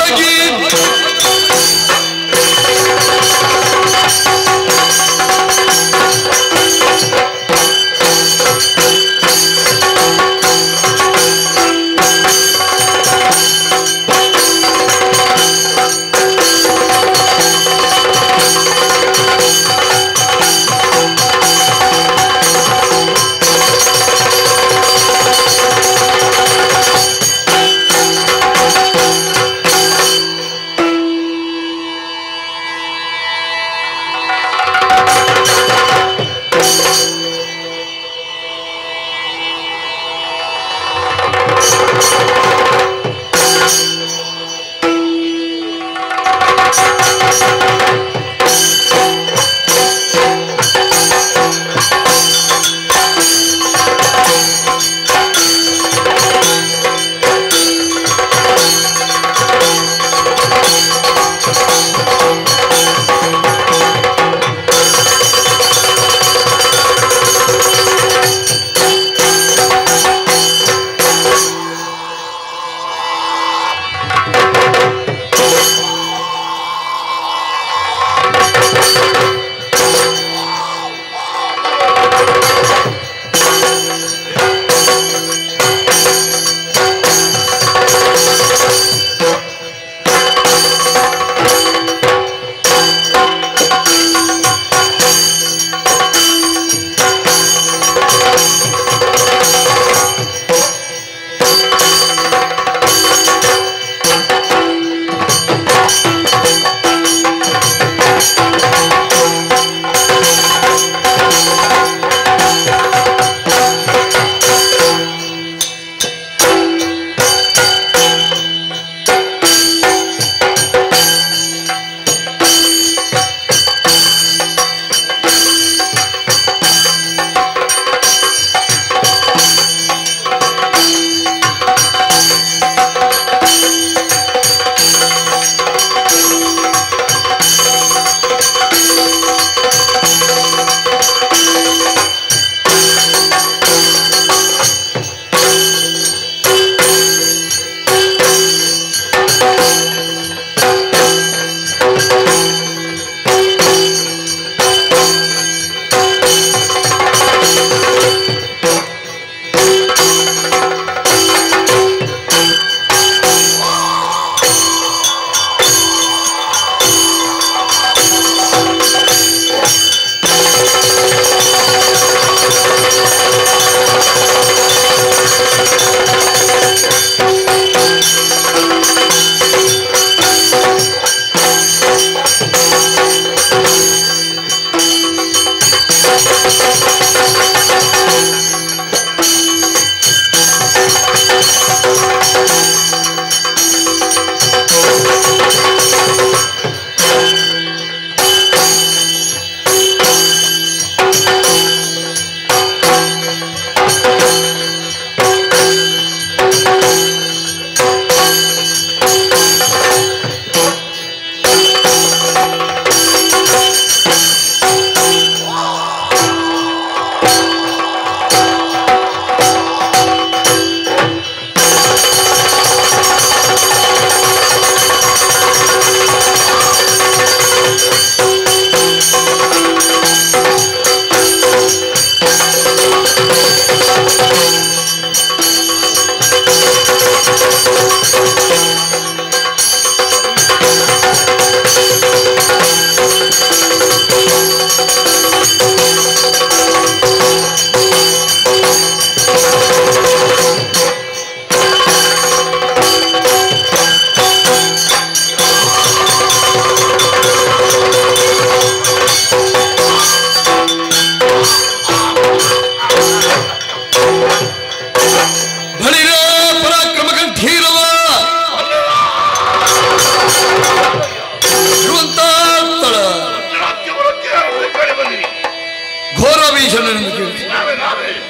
ಹಾಕಿ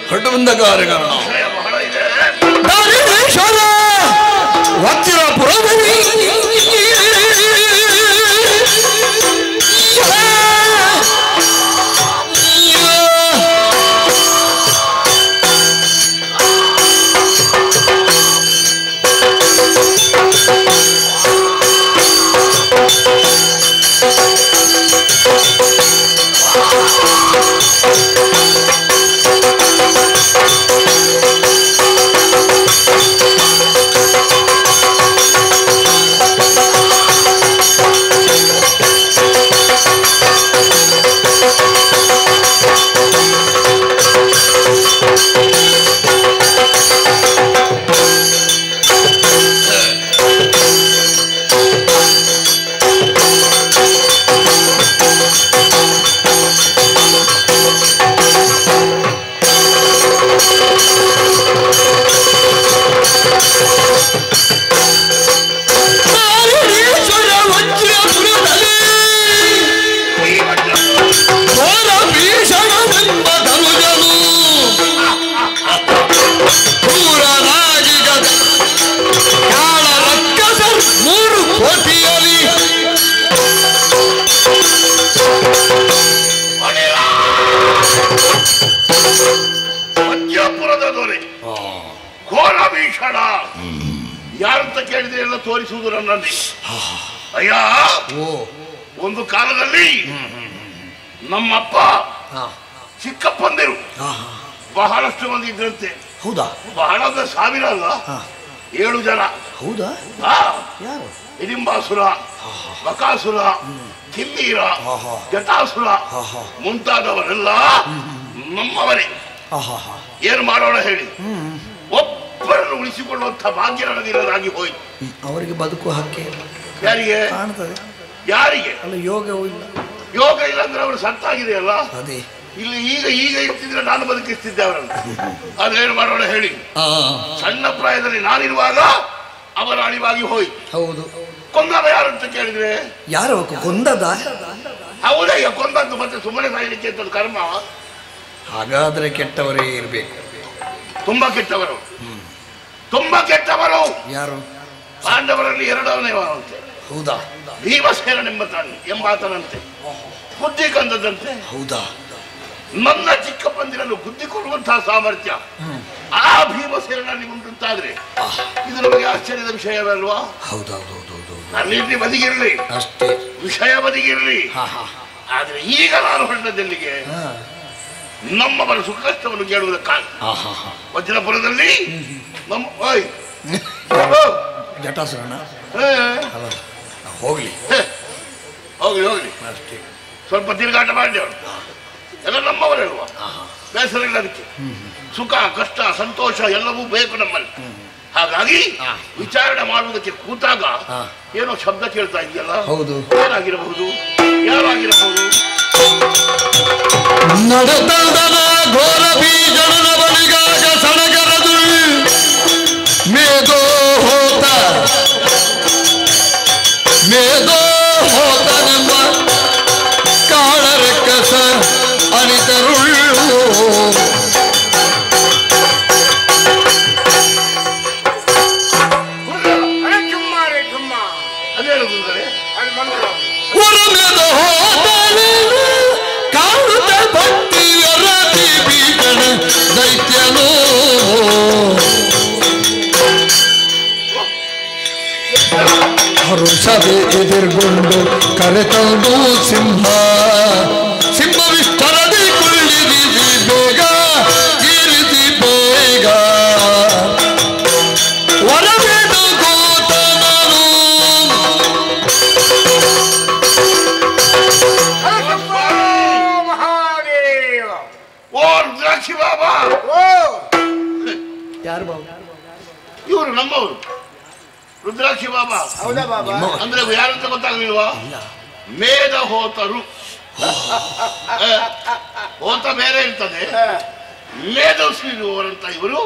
ಖಡ್ಡಬಂಧಕಾರಗಣ ವಜ್ರಪುರದಲ್ಲಿ ದೊರೆ ಘೋರ ಭೀಷಣ ಯಾರಂತ ಕೇಳಿದ್ರೆ ಎಲ್ಲ ತೋರಿಸುವುದು ನನ್ನಲ್ಲಿ. ಅಯ್ಯ, ಒಂದು ಕಾಲದಲ್ಲಿ ನಮ್ಮಪ್ಪ ಚಿಕ್ಕಪ್ಪಂದಿರು ಬಹಳಷ್ಟು ಮಂದಿ ಇದ್ರಂತೆ. ಹೌದಾ? ಬಹಳ ಸಾವಿರ ಅಲ್ಲ, 7 ಜನ. ಹೌದಾ? ಹಿಡಿಂಬಾಸುರ, ಬಕಾಸುರ, ಕಿಮ್ಮೀರ, ಜಟಾಸುರ ಮುಂತಾದವರೆಲ್ಲ ನಮ್ಮವರೇ. ಏನು ಮಾಡೋಣ ಹೇಳಿ? ಒಬ್ಬರನ್ನು ಉಳಿಸಿಕೊಳ್ಳುವಂಥ ಭಾಗ್ಯ ನನಗಿರೋದಾಗಿ ಹೋಯ್ತು. ಅವರಿಗೆ ಬದುಕು ಹಕ್ಕೆ ಯಾರಿಗೆ ಕಾಣ್ತದೆ? ಯಾರಿಗೆ? ಅಲ್ಲ, ಯೋಗವೂ ಇಲ್ಲ. ಯೋಗ ಇಲ್ಲ ಅಂದ್ರೆ ಅವರು ಸತ್ತಾಗಿದೆಯಲ್ಲ. ಅದೇ ಇಲ್ಲಿ ಈಗ ಇರ್ತಿದ್ರೆ ನಾನು ಬದುಕಿಸ್ತಿದ್ದೆ ಅವರನ್ನು. ಅದೇನು ಮಾಡೋಣ ಹೇಳಿ? ಸಣ್ಣ ಪ್ರಾಯದಲ್ಲಿ ನಾನಿರುವಾಗ ಅವರ ಅಳಿವಾಗಿ ಹೋಯ್ತು. ಹೌದು. ಕೊಂದದ ಯಾರು ಅಂತ ಕೇಳಿದ್ರೆ ಯಾರು ಕೊಂದದ? ಹೌದಯ್ಯ, ಕೊಂದದ್ದು ಮತ್ತೆ ಸುಮ್ಮನೆ ಸಾಯಲಿಕ್ಕೆ ಅಂತ ಕರ್ಮ. ಹಾಗಾದ್ರೆ ಕೆಟ್ಟವರೇ ಇರ್ಬೇಕು. ತುಂಬಾ ಕೆಟ್ಟವರು, ತುಂಬಾ ಕೆಟ್ಟವರು. ಯಾರು? ಪಾಂಡವರಲ್ಲಿ 2ನೇ. ಹೌದಾ? ಭೀಮಸೇನನೆಂಬಾತನಂತೆ ಬುದ್ಧಿ ಕಂದದಂತೆ. ಹೌದಾ? ನನ್ನ ಚಿಕ್ಕಪ್ಪಂದಿರನ್ನು ಬುದ್ಧಿ ಕೊಡುವಂತಹ ಸಾಮರ್ಥ್ಯ ಆ ಭೀಮಸೇನಲ್ಲಿ ಉಂಟುಂತಾದ್ರೆ ಇದು ನಮಗೆ ಆಶ್ಚರ್ಯದ ವಿಷಯವಲ್ವಾ? ಹೌದೌದೌದೌದು. ನನ್ನಿಲ್ಲಿ ಬದಿಗಿರಲಿ, ಅಷ್ಟೇ ವಿಷಯ ಬದಿಗಿರಲಿ. ಆದ್ರೆ ಈಗ ನಾನು ಹೊರಟದಲ್ಲಿಗೆ ನಮ್ಮವರ ಸುಖ ಕಷ್ಟವನ್ನು ಕೇಳುವುದಕ್ಕಾಗಿ ವಜ್ರಪುರದಲ್ಲಿ ಜಟಾಸುರನ ಹೋಗ್ಲಿ ಹೋಗ್ಲಿ ಹೋಗ್ಲಿ ಅಷ್ಟೇ. ಸ್ವಲ್ಪ ತಿರುಗಾಟ ಮಾಡಿ ಅವರು ಎಲ್ಲ ನಮ್ಮವರಲ್ವಾ? ಬೇಸರ ಇಲ್ಲ ಅದಕ್ಕೆ. ಸುಖ ಕಷ್ಟ ಸಂತೋಷ ಎಲ್ಲವೂ ಬೇಕು ನಮ್ಮಲ್ಲಿ. ಹಾಗಾಗಿ ವಿಚಾರಣೆ ಮಾಡುವುದಕ್ಕೆ ಕೂತಾಗ ಏನೋ ಶಬ್ದ ಕೇಳ್ತಾ ಇದೆಯಲ್ಲ. ಹೌದು. ಏನಾಗಿರಬಹುದು? ಯಾರಾಗಿರಬಹುದು? ನಡೆತಂದನ ಘೋರ ಬೀಜನ ಬಳಿಗಾಗ ಸಡಗರದು ಮೇದೋ ಹೋತ ಹೋತನೆಂಬ ಕಾಳರಕ್ಕಸ ಅನಿತರುಳ್ಳು ಉರಮೆದ ಹೋತನೆ ಕಾಣುತ್ತ ಭಕ್ತಿಯ ರತಿ ಬೀಗಣ ದೈತ್ಯನೋ ಹರುಷವೇ ಎದುರ್ಗೊಂಡು ಕರೆತಂದು ಸಿಂಹವಿಷ್ಟರದಿ ಕುಳ್ಳಿರಿಸಿ ಬೇಗ ಇರಿಸಿ ಬೇಗ ವರವೇದ ಗೋತನನು ಮಹಾದೇವ. ಓ ರುದ್ರಾಕ್ಷಿ ಬಾಬಾ. ಯಾರು ಬಾಬಾ? ಇವರು ನಮ್ಮವರು ರುದ್ರಾಕ್ಷಿ ಬಾಬಾ. ಹೌದಾ ಬಾಬಾ? ಅಂದ್ರೆ ಯಾರಂತ ಗೊತ್ತಾಗಲಿಲ್ವಾ? ಮೇಧ ಹೋತರು. ಹೋತ ಬೇರೆ ಇರ್ತದೆ, ಮೇಧವಿರುವವರಂತ ಇವರು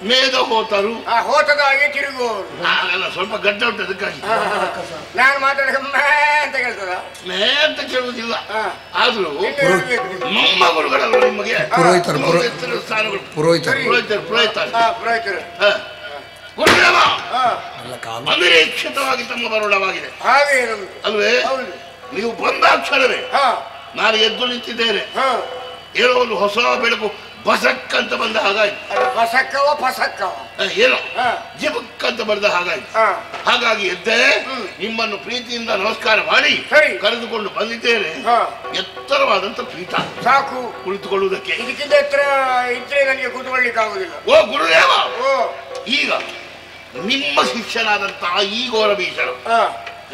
ಮೇಧ ಹೋತರು. ಹೋತದಾಗಿ ತಿರುಗುವವರು. ಅಲ್ಲ, ಸ್ವಲ್ಪ ಗಡ್ಡ ಉಂಟು ಅದಕ್ಕಾಗಿ ನಾನು ಮಾತಾಡ ಅಂತ ಕೇಳ್ತದ? ಮೇ ಅಂತ ಕೇಳುವುದಿಲ್ಲ. ಆದ್ರೂ ನಮ್ಮ ಗುರುಗಳಲ್ಲ ನಿಮಗೆ ಪುರೋಹಿತರು ಸ್ಥಾನಗಳು. ಪುರೋಹಿತರು ಪುರೋಹಿತರು ಗುರುದೇವ ಅನಿರೀಕ್ಷಿತವಾಗಿ ತಮ್ಮ ಬರುಣವಾಗಿದೆ ಅಲ್ವೇ? ನೀವು ಬಂದಾಕ್ಷರವೇ ನಾನು ಎದ್ದು ನಿಂತಿದ್ದೇನೆ. ಏನೋ ಒಂದು ಹೊಸ ಬೆಳಕು ಬಸಕ್ ಅಂತ ಬಂದ ಹಾಗಾಯ್ತು. ಏನೋ ಜಿಬಕ್ ಅಂತ ಬಂದ ಹಾಗಾಯ್ತು. ಹಾಗಾಗಿ ಎದ್ದೆ, ನಿಮ್ಮನ್ನು ಪ್ರೀತಿಯಿಂದ ನಮಸ್ಕಾರ ಮಾಡಿ ಕರೆದುಕೊಂಡು ಬಂದಿದ್ದೇನೆ. ಎತ್ತರವಾದಂತ ಪೀಠ ಸಾಕು ಕುಳಿತುಕೊಳ್ಳುವುದಕ್ಕೆ. ಇದಕ್ಕಿಂತ ಎತ್ತರ ಇದ್ರೆ ನನಗೆ ಕೂತ್ಕೊಳ್ಳಿಕ್ಕೆ ಆಗುದಿಲ್ಲ. ಓ ಗುರುದೇವ, ಈಗ ನಿಮ್ಮ ಶಿಷ್ಯನಾದಂತಹ ಈ ಘೋರ ಭೀಷಣ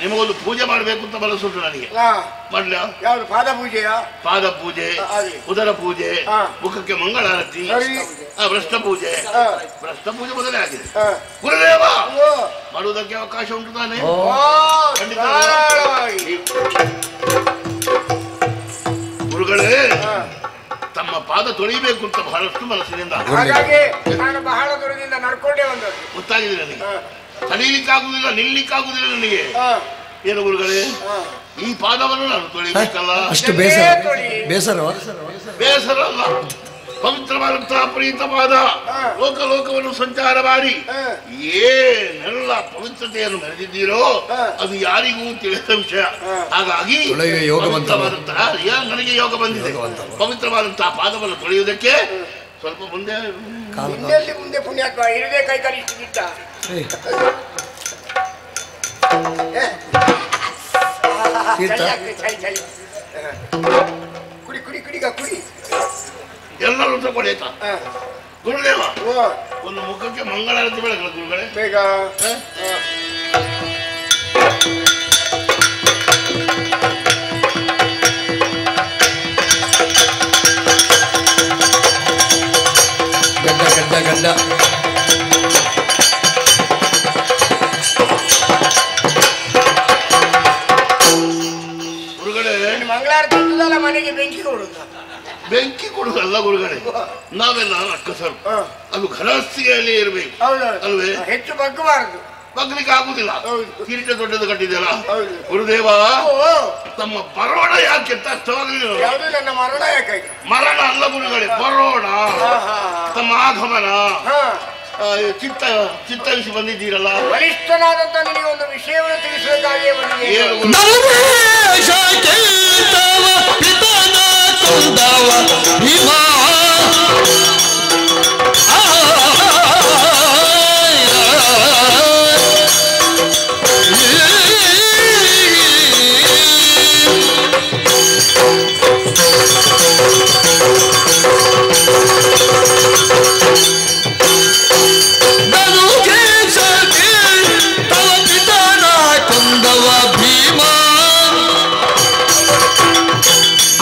ನಿಮಗೊಂದು ಪೂಜೆ ಮಾಡಬೇಕು ಅಂತ ಮನಸ್ಸುಂಟು ನನಗೆ. ಮಾಡ್ಲ? ಯಾವ್ದು? ಪಾದ ಪೂಜೆಯ? ಪಾದ ಪೂಜೆ, ಉದರ ಪೂಜೆ, ಮುಖಕ್ಕೆ ಮಂಗಳಾರತಿ, ಭ್ರಷ್ಟ ಪೂಜೆ. ಭ್ರಷ್ಟ ಪೂಜೆ ಮೊದಲೇ ಆಗಿದೆ. ಗುರುದೇವ ಮಾಡುವುದಕ್ಕೆ ಅವಕಾಶ ಉಂಟು ತಾನೆ? ಖಂಡಿತ. ಗುರುಗಳೇ ತಮ್ಮ ಪಾದ ತೊಳಿಬೇಕು ಅಂತ ಬಹಳಷ್ಟು ಮನಸ್ಸಿನಿಂದ. ಹಾಗಾಗಿ ನಾನು ಬಹಳ ದೂರದಿಂದ ನಡ್ಕೊಂಡೇ ಬಂದದ್ದು. ಗೊತ್ತಾಗಿದೆ ನನಗೆ. ತಡೀಲಿಕ್ಕಾಗುದಿಲ್ಲ, ನಿಲ್ಲಿಕ್ಕಾಗುದಿಲ್ಲ ನನಗೆ. ಏನು ಗುರುಗಳೇ, ಈ ಪಾದವನ್ನು ನಾನು ತೊಳಿಬೇಕಲ್ಲ. ಅಷ್ಟು ಬೇಸರ ಬೇಸರ ಅಲ್ಲ, ಪವಿತ್ರವಾದಂತಹ ಪ್ರೀತ ಪಾದ. ಲೋಕವನ್ನು ಸಂಚಾರ ಮಾಡಿ ಏನೆಲ್ಲ ಪವಿತ್ರತೆಯನ್ನು ಮೆರೆದಿದ್ದೀರೋ ಅದು ಯಾರಿಗೂ ತಿಳಿದ ವಿಷಯ. ಹಾಗಾಗಿ ನನಗೆ ಯೋಗ ಬಂದಿದೆ. ಪವಿತ್ರವಾದಂತಹ ಪಾದವನ್ನು ತೊಳೆಯುವುದಕ್ಕೆ ಸ್ವಲ್ಪ ಮುಂದೆ. ಹಿಂದೆಲ್ಲಿ ಮುಂದೆ ಪುಣ್ಯಾತ್ಮ ಇರದೇ ಕೈ ಕಲಿಷ್ಟು ಬಿಟ್ಟ. ಕುಡಿ ಕುಡಿ ಕುಡಿಗ ಕುಡಿ. ಎಲ್ಲರೂ ತಗೊಳ್ಳಿ ಆಯ್ತಾ? ಗುರುದೇವ ಒಂದು ಮುಖಕ್ಕೆ ಮಂಗಳಾರತಿ ಬೆಳಗಲ್ಲ ಗುರುಗಳೇ ಬೇಗ. ಗಡ್ಡ ಗಡ್ಡ ಗಡ್ಡ ಗುರುಗಳೇ ಮಂಗಳಾರತಿ ಮನೆಗೆ ಬೆಂಕಿ ಕೊಡುದು. ಬೆಂಕಿ ಕೊಡುದಲ್ಲ ಗುರುಗಳೇ, ನಾವೆಲ್ಲ ಅಕ್ಕಸರು ಅದು ಘನಸ್ಥಿಗೆಯಲ್ಲಿ ಇರಬೇಕು ಅಲ್ವೇ? ಹೆಚ್ಚು ಬಗ್ಗಬಾರದು. ಬಗ್ಲಿಕ್ಕೆ ಆಗುದಿಲ್ಲ. ಕಿರೀಟ ದೊಡ್ಡದು ಕಟ್ಟಿದೆಯಲ್ಲ ಗುರುದೇವ, ತಮ್ಮ ಬರೋಣ ಯಾಕೆ ತಷ್ಟವಾಗಲಿಲ್ಲ? ಯಾವುದು ನನ್ನ ಮರಣ ಯಾಕಾಯ್ತು? ಮರಣ ಅಲ್ಲ ಗುರುಗಳೇ, ಬರೋಣ ತಮ್ಮ ಆಗಮನ ಚಿತ್ತರಿಸಿ ಬಂದಿದ್ದೀರಲ್ಲ. ಬಲಿಷ್ಠನಾದಂತ ನಿನಗೆ ಒಂದು ವಿಷಯವನ್ನು ತಿಳಿಸಬೇಕಾಗಿಯೇ ಬಂದಿದೆ.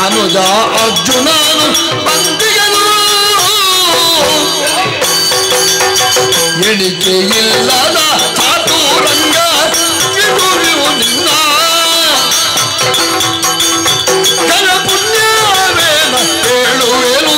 ಅನುಜ ಅರ್ಜುನನು ಬಂದಿಗನು ಎಣಿಕೆ ಇಲ್ಲದ ಚಾತುರಂಗ ಇದುರಿವು ನಿನ್ನ ಕರ ಪುಣ್ಯವೇನ ಹೇಳುವೆನು.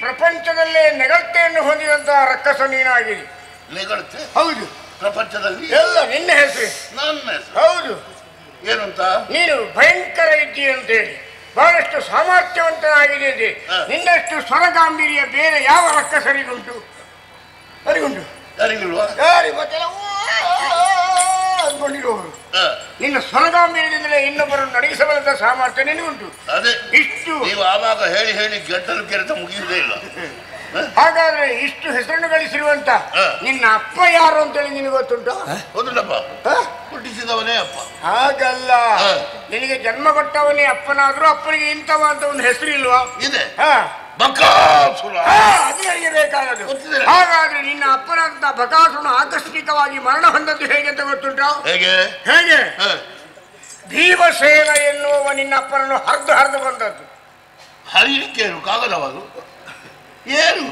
ಪ್ರಪಂಚದಲ್ಲೇ ನೆಗಳ್ತೆಯನ್ನು ಹೊಂದಿದಂತಹ ರಕ್ಕಸ ನೀನಾಗಿದೆ. ನೆಗಳ್ತೆ? ಹೌದು. ಪ್ರಪಂಚದಲ್ಲಿ ಎಲ್ಲ ನಿನ್ನ ಹೆಸರು. ನನ್ನ ಹೆಸರು? ಹೌದು. ಏನಂತ? ನೀನು ಭಯಂಕರ ಇದ್ದೀಯ ಅಂತೇಳಿ, ಬಹಳಷ್ಟು ಸಾಮರ್ಥ್ಯವಂತನಾಗಿದೆ ಅಂತೆ. ನಿನ್ನಷ್ಟು ಸ್ವರಗಾಂಭೀರ್ಯ ಬೇರೆ ಯಾವ ರಕ್ಕಸರಿಗುಂಟು? ಸರಿಗುಂಟು? ಯಾರಿಗಿಲ್ವಾ? ಯಾರಿ ಮತ್ತೆಲ್ಲ ಅಂದ್ಕೊಂಡಿರುವವರು. ನಿನ್ನ ಸ್ವರಗಾಂಭೀರ್ಯದಿಂದಲೇ ಇನ್ನೊಬ್ಬರನ್ನು ನಡಗಿಸಬಲ್ಲದ ಸಾಮರ್ಥ್ಯ ನಿನಗುಂಟು. ಅದೇ ಇಷ್ಟು ನೀವು ಆವಾಗ ಹೇಳಿ ಹೇಳಿ ಗಂಟಲು ಕೆರೆತ ಮುಗಿಯುವುದೇ ಇಲ್ಲ. ಹಾಗಾದ್ರೆ ಇಷ್ಟು ಹೆಸರನ್ನು ಗಳಿಸಿರುವಂತ ನಿನ್ನ ಅಪ್ಪ ಯಾರು ಅಂತೇಳಿ ನಿನಗೆ ಗೊತ್ತುಂಟು? ಗೊತ್ತುಂಟಪ್ಪ, ಹುಟ್ಟಿಸಿದವನೇ ಅಪ್ಪ. ಹಾಗಲ್ಲ, ನಿನಗೆ ಜನ್ಮ ಕೊಟ್ಟವನೇ ಅಪ್ಪನಾದ್ರೂ ಅಪ್ಪನಿಗೆ ಇಂಥವ ಅಂತ ಒಂದು ಹೆಸರು ಇಲ್ವಾ? ಇದೆ. ಅದು ನನಗೆ ಬೇಕಾದದು. ಹಾಗಾದ್ರೆ ನಿನ್ನ ಅಪ್ಪನಂತ ಬಕಾಸುರನು ಆಕಸ್ಮಿಕವಾಗಿ ಮರಣ ಹೊಂದದ್ದು ಹೇಗೆ ಅಂತ ಗೊತ್ತುಂಟು? ಹೇಗೆ? ಹೇಗೆ? ಭೀಮಸೇನ ಎನ್ನುವ ನಿನ್ನ ಅಪ್ಪನನ್ನು ಹರಿದು ಬಂದದ್ದು. ಹರಿಲಿಕ್ಕೆ ಏನು ಕಾಗದವಾದು? ಏನು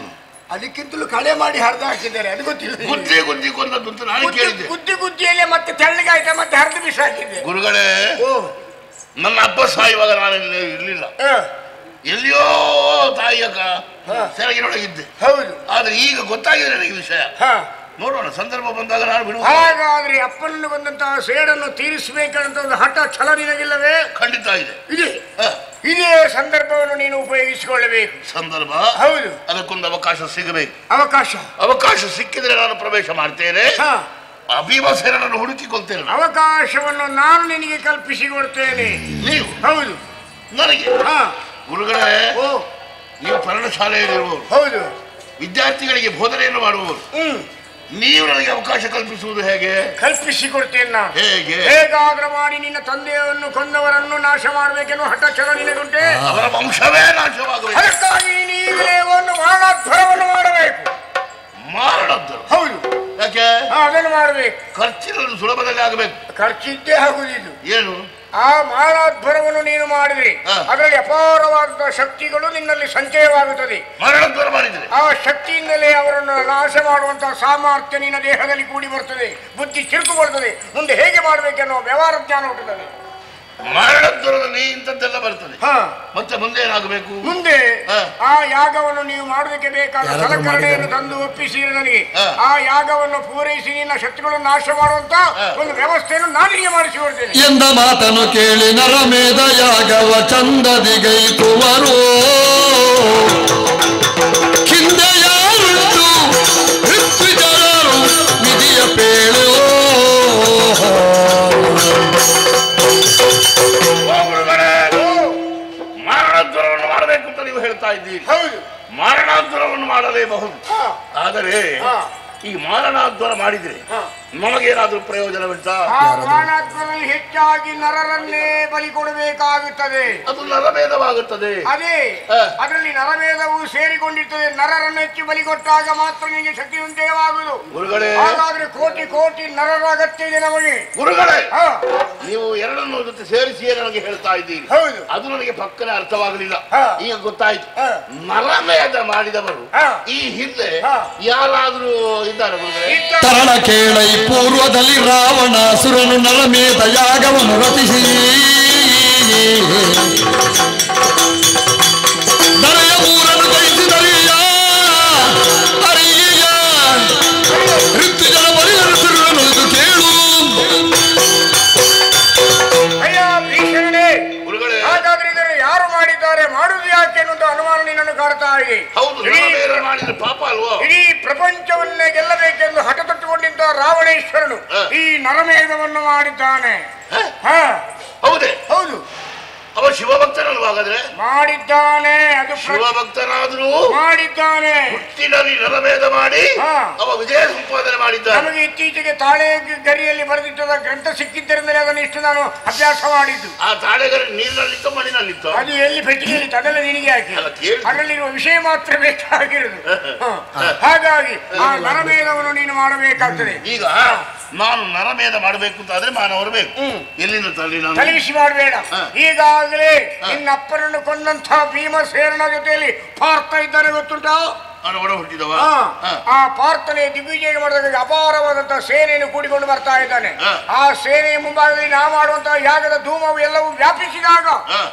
ಅದಕ್ಕಿಂತಲೂ ಕಳೆ ಮಾಡಿ ಹರಿದು ಹಾಕಿದ್ದಾರೆ, ಅದು ಗೊತ್ತಿಲ್ಲ. ಗುದ್ದಿ ಗುದ್ದಿ ಕೊಂದದ್ದು ಅಂತ ನಾನು ಕೇಳಿದ್ದೆ. ಗುದ್ದಿಯಲ್ಲೇ ಮತ್ತೆ ತೆಳ್ಳಗಾಯ್ತ, ಮತ್ತೆ ಹರಿದು ಬಿಸಾಕಿದ್ದೆ. ಗುರುಗಳೇ, ನನ್ನ ಅಪ್ಪ ಸಾಯುವಾಗ ನಾನು ಇರ್ಲಿಲ್ಲ, ಎಲ್ಲಿಯೋ ತಾಯಿಯ ಸೆರಗಿನೊಳಗಿದ್ದೆ. ಹೌದು. ಆದ್ರೆ ಈಗ ಗೊತ್ತಾಗಿದೆ ನನಗೆ ವಿಷಯ. ನೋಡೋಣ, ಸಂದರ್ಭ ಬಂದಾಗ ನಾನು ಬಿಡುವ. ಹಾಗಾದ್ರೆ ಅಪ್ಪನನ್ನು ಬಂದಂತಹ ಸೇಡನ್ನು ತೀರಿಸಬೇಕಂತ ಒಂದು ಹಠ ಛಲ ನಿನಗಿಲ್ಲವೇ? ಖಂಡಿತ ಇದೆ. ಇದೇ ಸಂದರ್ಭವನ್ನು ನೀನು ಉಪಯೋಗಿಸಿಕೊಳ್ಳಬೇಕು. ಸಂದರ್ಭ? ಹೌದು. ಅದಕ್ಕೊಂದು ಅವಕಾಶ ಸಿಗಬೇಕು. ಅವಕಾಶ ಸಿಕ್ಕಿದ್ರೆ ನಾನು ಪ್ರವೇಶ ಮಾಡ್ತೇನೆ. ಭೀಮಸೇನನ್ನು ಹುಡುಕಿಕೊಳ್ತೇನೆ. ಅವಕಾಶವನ್ನು ನಾನು ನಿನಗೆ ಕಲ್ಪಿಸಿಕೊಡ್ತೇನೆ. ನೀವು? ಹೌದು. ನನಗೆ? ಗುರುಗಳೇ, ನೀವು ಪರ್ಣಶಾಲೆಯಲ್ಲಿರುವವರು. ಹೌದು. ವಿದ್ಯಾರ್ಥಿಗಳಿಗೆ ಬೋಧನೆಯನ್ನು ಮಾಡುವವರು. ನೀವು ನನಗೆ ಅವಕಾಶ ಕಲ್ಪಿಸುವುದು ಹೇಗೆ? ಕಲ್ಪಿಸಿಕೊಡ್ತೇನೆ ನಾನು. ಹೇಗೆ? ಹೇಗಾದ್ರೂ ಮಾಡಿ ನಿನ್ನ ತಂದೆಯನ್ನು ಕೊಂದವರನ್ನು ನಾಶ ಮಾಡಬೇಕೆನ್ನುವ ಹಠ ಛಲ ನಿನಗುಂಟೆ. ಅವರ ವಂಶವೇ ನಾಶವಾಗಬೇಕು. ಅದಕ್ಕಾಗಿ ನೀವೇ ಒಂದು ಮಾರಣಾಧ್ವರವನ್ನು ಮಾಡಬೇಕು. ಮಾರಣಾಧ್ವರ? ಹೌದು. ಯಾಕೆ? ಅದನ್ನು ಮಾಡಬೇಕು. ಖರ್ಚಿನಲ್ಲಿ ಸುಲಭದಲ್ಲಿ ಆಗಬೇಕು. ಖರ್ಚಿದ್ದೇ ಆಗುದಿಲ್ಲ. ಏನು? ಆ ಮಾರಣಾಧ್ವರವನ್ನು ನೀನು ಮಾಡಿದ್ರೆ ಅದರಲ್ಲಿ ಅಪಾರವಾದಂತಹ ಶಕ್ತಿಗಳು ನಿನ್ನಲ್ಲಿ ಸಂಚಯವಾಗುತ್ತದೆ. ಮಾರಣಾಧ್ವರ ಮಾಡಿದ್ರೆ ಆ ಶಕ್ತಿಯಿಂದಲೇ ಅವರನ್ನು ನಾಶ ಮಾಡುವಂತಹ ಸಾಮರ್ಥ್ಯ ನಿನ್ನ ದೇಹದಲ್ಲಿ ಕೂಡಿ ಬರ್ತದೆ. ಬುದ್ಧಿ ಚಿರುಕು ಬರ್ತದೆ. ಮುಂದೆ ಹೇಗೆ ಮಾಡಬೇಕೆನ್ನೋ ವ್ಯವಹಾರ ಜ್ಞಾನ ಹುಟ್ಟುತ್ತದೆ. ಮರಣದ್ವರದಲ್ಲಿ ಇಂಥದ್ದೆಲ್ಲ ಬರ್ತದೆ. ಮತ್ತೆ ಮುಂದೆ ಏನಾಗಬೇಕು? ಮುಂದೆ ಆ ಯಾಗವನ್ನು ನೀವು ಮಾಡುವುದಕ್ಕೆ ಬೇಕಾದ ಸಲಕರಣೆಯನ್ನು ತಂದು ಒಪ್ಪಿಸಿ ನನಗೆ ಆ ಯಾಗವನ್ನು ಪೂರೈಸಿ ನಿನ್ನ ಶತ್ರುಗಳನ್ನು ನಾಶ ಮಾಡುವಂತ ಒಂದು ವ್ಯವಸ್ಥೆಯನ್ನು ನಾನಿಗೆ ಮಾಡಿಸಿಕೊಡ್ತೇನೆ ಎಂದ ಮಾತನ್ನು ಕೇಳಿ ನರಮೇಧ ಯಾಗವ ಚಂದದಿಗೈತುವರು ಹಿಂದೆ ಯಾರುಂಟು ಋತ್ವಿಜರು ವಿಧಿಯ ಪೇಳು ಮರಣದ್ವರವನ್ನು ಮಾಡಬೇಕು ಅಂತ ನೀವು ಹೇಳ್ತಾ ಇದ್ದೀರಿ. ಮರಣದ್ವರವನ್ನು ಮಾಡಲೇಬಹುದು. ಆದರೆ ಈ ಮಾರಣಾದ್ವರ ಮಾಡಿದ್ರೆ ನಮಗೇನಾದ್ರೂ ಪ್ರಯೋಜನವಿಲ್ಲ. ಮಾರಣಾದ್ವರದಲ್ಲಿ ಹೆಚ್ಚಾಗಿ ನರರನ್ನೇ ಬಲಿ ಕೊಡಬೇಕಾಗುತ್ತದೆ. ಅದು ನರಮೇಧವಾಗುತ್ತದೆ. ಅದೇ ಅದರಲ್ಲಿ ನರಮೇಧವು ಸೇರಿಕೊಂಡಿರ್ತದೆ. ನರರನ್ನು ಹೆಚ್ಚು ಬಲಿ ಕೊಟ್ಟಾಗ ಮಾತ್ರ ನಿಮಗೆ ಶಕ್ತಿ ಉಂಟೇವಾಗುವುದು. ಗುರುಗಳೇ, ಹಾಗಾದ್ರೆ ಕೋಟಿ ಕೋಟಿ ನರರ ಅಗತ್ಯ ಇದೆ ನಮಗೆ. ಗುರುಗಳೇ, ನೀವು ಎರಡನ್ನು ಜೊತೆ ಸೇರಿಸಿಯೇ ನನಗೆ ಹೇಳ್ತಾ ಇದ್ದೀರಿ. ಹೌದು, ಅದು ನನಗೆ ಪಕ್ಕನೆ ಅರ್ಥವಾಗಲಿಲ್ಲ. ಈಗ ಗೊತ್ತಾಯ್ತು. ನರಮೇಧ ಮಾಡಿದವರು ಈ ಹಿಂದೆ ಯಾರಾದ್ರೂ ಇದ್ದಾರೆ ಗುರುಗಳೇ? ತರಳ ಕೇಳೈ ಪೂರ್ವದಲ್ಲಿ ರಾವಣಾಸುರನು ನರಮೇಧ ಯಾಗವನ್ನು ರಚಿಸಿ ನರೆಯ ಮೂರನ್ನು ಜಯಿಸಿದರಿಯ ಅರಿಯ ಋತುಜನ ಪರಿಹರಿಸಿರುವನು ಇದು ಕೇಳು. ಹಾಗಾದ್ರೆ ಇದನ್ನು ಯಾರು ಮಾಡಿದ್ದಾರೆ, ಮಾಡುವುದು ಯಾಕೆ ಅನ್ನೋದು ಅನುಮಾನ ನಿನ್ನನ್ನು ಕಾಡ್ತಾ ಇದೆ. ಪಾಪ ಅಲ್ವೋ? ಇಡೀ ಪ್ರಪಂಚವನ್ನೇ ಗೆಲ್ಲಬೇಕೆಂದು ಹಠ ತೊಟ್ಟುಕೊಂಡಿದ್ದ ರಾವಣೇಶ್ವರನು ಈ ನರಮೇಧವನ್ನು ಮಾಡಿದ್ದಾನೆ. ಹೌದೇ? ಹೌದು. ಅವ ಶಿವಭಕ್ತನಲ್ವ? ಹಾಗಾದ್ರೆ ಮಾಡಿದ್ದಾನೆ. ಅದು ಶಿವಭಕ್ತನಾದ್ರೂ ಮಾಡಿದ್ದಾನೆ. ಹುಟ್ಟಿನಲ್ಲಿ ನರಮೇಧ ಮಾಡಿ ಅವ ವಿಜಯ ಸಂಪಾದನೆ ಮಾಡಿದ್ದಾನೆ. ನಮಗೆ ಇತ್ತೀಚೆಗೆ ತಾಳೆ ಗರಿಯಲ್ಲಿ ಬರೆದಿಟ್ಟದ ಗ್ರಂಥ ಸಿಕ್ಕಿದ್ದರಿಂದಲೇ ಅದನ್ನು ಇಷ್ಟು ನಾನು ಅಭ್ಯಾಸ ಮಾಡಿದ್ದು. ಆ ತಾಳೆಗರಿ ನೀರಿನಲ್ಲಿತ್ತು ಮಣ್ಣಿನಲ್ಲಿತ್ತು? ಅದು ಎಲ್ಲಿ ಪೆಟ್ಟಿಗೆಯಲ್ಲಿ ತಡಲೆ ನಿನಗೆ ಹಾಕಿ ಅದರಲ್ಲಿರುವ ವಿಷಯ ಮಾತ್ರ ಬೇಕಾಗಿರುದು. ಹಾಗಾಗಿ ಆ ನರಮೇಧವನ್ನು ನೀನು ಮಾಡಬೇಕಾಗ್ತದೆ. ಈಗ ನಾನು ನರಮೇಧ ಮಾಡಬೇಕು ಅಂತ ಆದ್ರೆ ಮಾನವರು ಬೇಕು. ಎಲ್ಲಿಂದ ತಲೆಬಿಸಿ ಮಾಡಬೇಡ. ಈಗಾಗಲೇ ನಿನ್ನ ಅಪ್ಪನನ್ನು ಕೊಂದಂತಹ ಭೀಮಸೇನನ ಜೊತೆಯಲ್ಲಿ ಪಾರ್ಥ ಇದ್ದಾನೆ, ಗೊತ್ತುಂಟಾ? ಹುಟ್ಟಿದವ ಆ ಪಾರ್ಥನೆ ದಿಗ್ವಿಜಯ ಮಾಡಿದಾಗ ಅಪಾರವಾದಂತಹ ಸೇನೆಯನ್ನು ಕೂಡಿಕೊಂಡು ಬರ್ತಾ ಇದ್ದಾನೆ. ಆ ಸೇನೆಯ ಮುಂಭಾಗದಲ್ಲಿ ನಾ ಮಾಡುವಂತಹ ಯಾಗದ ಧೂಮವು ಎಲ್ಲವೂ ವ್ಯಾಪಿಸಿದಾಗ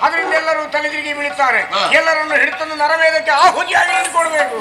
ಅದರಿಂದ ಎಲ್ಲರೂ ತಲೆದಿರುಗಿ ಬೀಳುತ್ತಾರೆ. ಎಲ್ಲರನ್ನು ಹಿಡಿತಂದು ನರಮೇಧಕ್ಕೆ ಆಹುತಿಯಾಗಿ ನಿಂತುಕೊಳ್ಬೇಕು.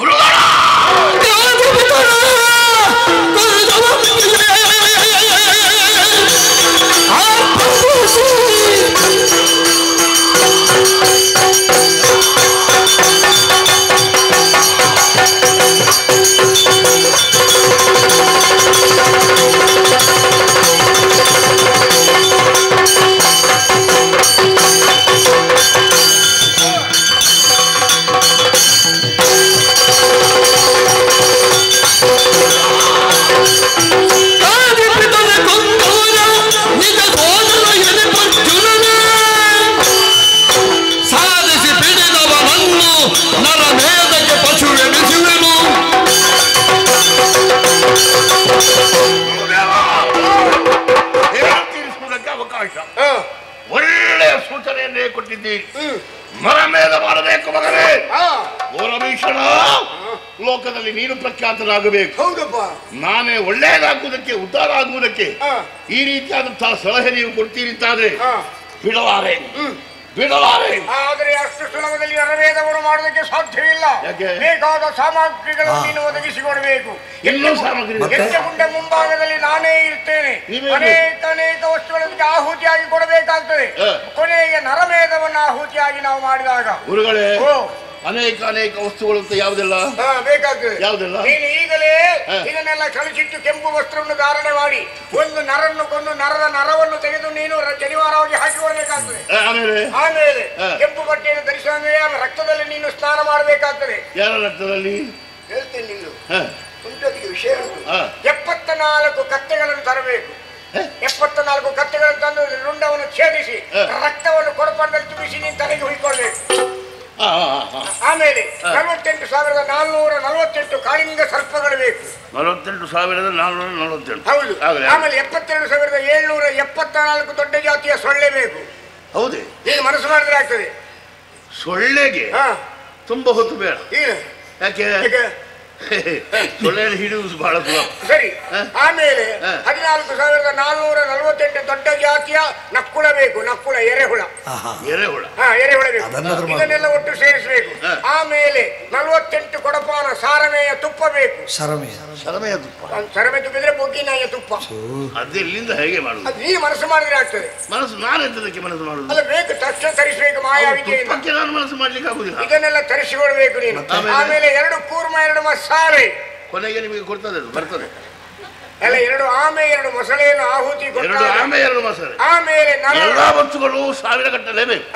ಒಳ್ಳೆಯ ಸೂಚನೆಯನ್ನೇ ಕೊಟ್ಟಿದ್ದೀರಿ. ನರಮೇಧ ಮಾಡಬೇಕು ಮಗನೇ. ಘೋರಭೀಷಣ, ಲೋಕದಲ್ಲಿ ನೀನು ಪ್ರಖ್ಯಾತನಾಗಬೇಕು. ನಾನೇ ಒಳ್ಳೆಯದಾಗುವುದಕ್ಕೆ, ಉದ್ಧಾರ ಆಗುವುದಕ್ಕೆ ಈ ರೀತಿಯಾದಂತಹ ಸಲಹೆ ನೀವು ಕೊಡ್ತೀರಿ ಅಂತಾದ್ರೆ ಬಿಡಲಾರೆ. ಆದರೆ ಅಷ್ಟು ಸುಲಭದಲ್ಲಿ ನರಮೇಧವನ್ನು ಮಾಡೋದಕ್ಕೆ ಸಾಧ್ಯವಿಲ್ಲ. ಬೇಕಾದ ಸಾಮಗ್ರಿಗಳನ್ನು ನೀನು ಒದಗಿಸಿಕೊಡಬೇಕು. ಹೆಜ್ಜೆಗುಂಡ ಮುಂಭಾಗದಲ್ಲಿ ನಾನೇ ಇರ್ತೇನೆ. ಅನೇಕ ವಸ್ತುಗಳಿಗೆ ಆಹುತಿಯಾಗಿ ಕೊಡಬೇಕಾಗ್ತದೆ. ಕೊನೆಗೆ ನರಮೇಧವನ್ನು ಆಹುತಿಯಾಗಿ ನಾವು ಮಾಡಿದಾಗ ಗುರುಗಳೇ ಅನೇಕ ವಸ್ತುಗಳು ಅಂತ ಯಾವುದೆಲ್ಲ ಬೇಕಾಗ್ತದೆ. ಯಾವುದೆಲ್ಲ ನೀನು ಈಗಲೇ ಇದನ್ನೆಲ್ಲ ಕಳಿಸಿಟ್ಟು ಕೆಂಪು ವಸ್ತ್ರವನ್ನು ಧಾರಣೆ ಮಾಡಿ ಒಂದು ನರನ್ನು ಕೊಂದು ನರದ ನರವನ್ನು ತೆಗೆದು ನೀನು ಜನಿವಾರವಾಗಿ ಹಾಕಿಕೊಳ್ಬೇಕಾಗ್ತದೆ. ಆಮೇಲೆ ಕೆಂಪು ಬಟ್ಟೆಯನ್ನು ಧರಿಸಿದ ರಕ್ತದಲ್ಲಿ ನೀನು ಸ್ನಾನ ಮಾಡಬೇಕಾಗ್ತದೆ. ಯಾರ ರಕ್ತದಲ್ಲಿ? ಹೇಳ್ತೇನೆ ನೀನು ಮುಂಚೆಗೆ ವಿಷಯ ಉಂಟು. 74 ಕತ್ತೆಗಳನ್ನು ತರಬೇಕು. 74 ಕತ್ತೆಗಳನ್ನು ತಂದು ರುಂಡವನ್ನು ಛೇದಿಸಿ ರಕ್ತವನ್ನು ಕೊಡಪಂದಲ್ಲಿ ತುಂಬಿಸಿ ನೀನು ತಲೆಗೆ ಹುಯ್ಕೊಳ್ಬೇಕು. ಆಮೇಲೆ 48,448 ಕಾಳಿಂಗ ಸರ್ಪಗಳು ಬೇಕು. 48,448. ಹೌದು. ಆಮೇಲೆ 72,774 ದೊಡ್ಡ ಜಾತಿಯ ಸೊಳ್ಳೆ ಬೇಕು. ಹೌದೇ? ನೀನು ಮನಸ್ಸು ಮಾಡಿದ್ರೆ ಆಗ್ತದೆ. ಸೊಳ್ಳೆಗೆ ತುಂಬಾ ಹೊತ್ತು ಬೇಡ. ಯಾಕೆ? ಸೊಳ್ಳೆಯನ್ನು ಹಿಡಿಯುವುದು ಬಹಳ ಸುಲಭ. ಸರಿ. ಆಮೇಲೆ 14,448 ದೊಡ್ಡ ಜಾತಿಯ ನಕ್ಕುಳ ಬೇಕು. ನಕ್ಕುಳ ಎರೆಹುಳ. ಎರೆಹುಳ ಎರೆಹುಳ ಬೇಕು. ಇದನ್ನೆಲ್ಲ ಒಟ್ಟು ಸೇರಿಸಬೇಕು. ಆಮೇಲೆ 48 ಕೊಡಪಾನ ಸಾರಮೆಯ ತುಪ್ಪ ಬೇಕು. ಸರಮೆಯ ತುಪ್ಪ. ಸರಮೆ ತುಪ್ಪ ಇದ್ರೆ ಬೊಗ್ಗಿನಾಯ ತುಪ್ಪ. ಅದೆಲ್ಲಿಂದ ಹೇಗೆ ಮಾಡುದು? ಅದು ನೀ ಮನಸ್ಸು ಮಾಡಿದ್ರೆ ಆಗ್ತದೆ. ಮನಸ್ಸು ನಾನು ಎಂತದಕ್ಕೆ ಮನಸ್ಸು ಮಾಡುದು? ಅಲ್ಲ ಬೇಕು, ತಕ್ಷಣ ತರಿಸಬೇಕು ಮಾಯಾವಿದ್ಯೆಯಿಂದ. ನಾನು ಮನಸ್ಸು ಮಾಡ್ಲಿಕ್ಕೆ ಆಗುದಿಲ್ಲ. ಇದನ್ನೆಲ್ಲ ತರಿಸಿಕೊಳ್ಬೇಕು ನೀನು. ಆಮೇಲೆ 2 ಕೂರ್ಮ 2 ಮಸಾಲೆ. ಕೊನೆಗೆ ನಿಮಗೆ ಕೊಡ್ತದೆ, ಬರ್ತದೆ. ಅಲ್ಲ 2 ಆಮೆ 2 ಮೊಸಳೆಯನ್ನು ಆಹುತಿ ಕೊಟ್ಟು 2 ಆಮೆ 2 ಮೊಸಳೆ. ಆಮೇಲೆ ಎಲ್ಲಾ ವಸ್ತುಗಳು 1000 ಗಟ್ಟಲೆ ಬೇಕು.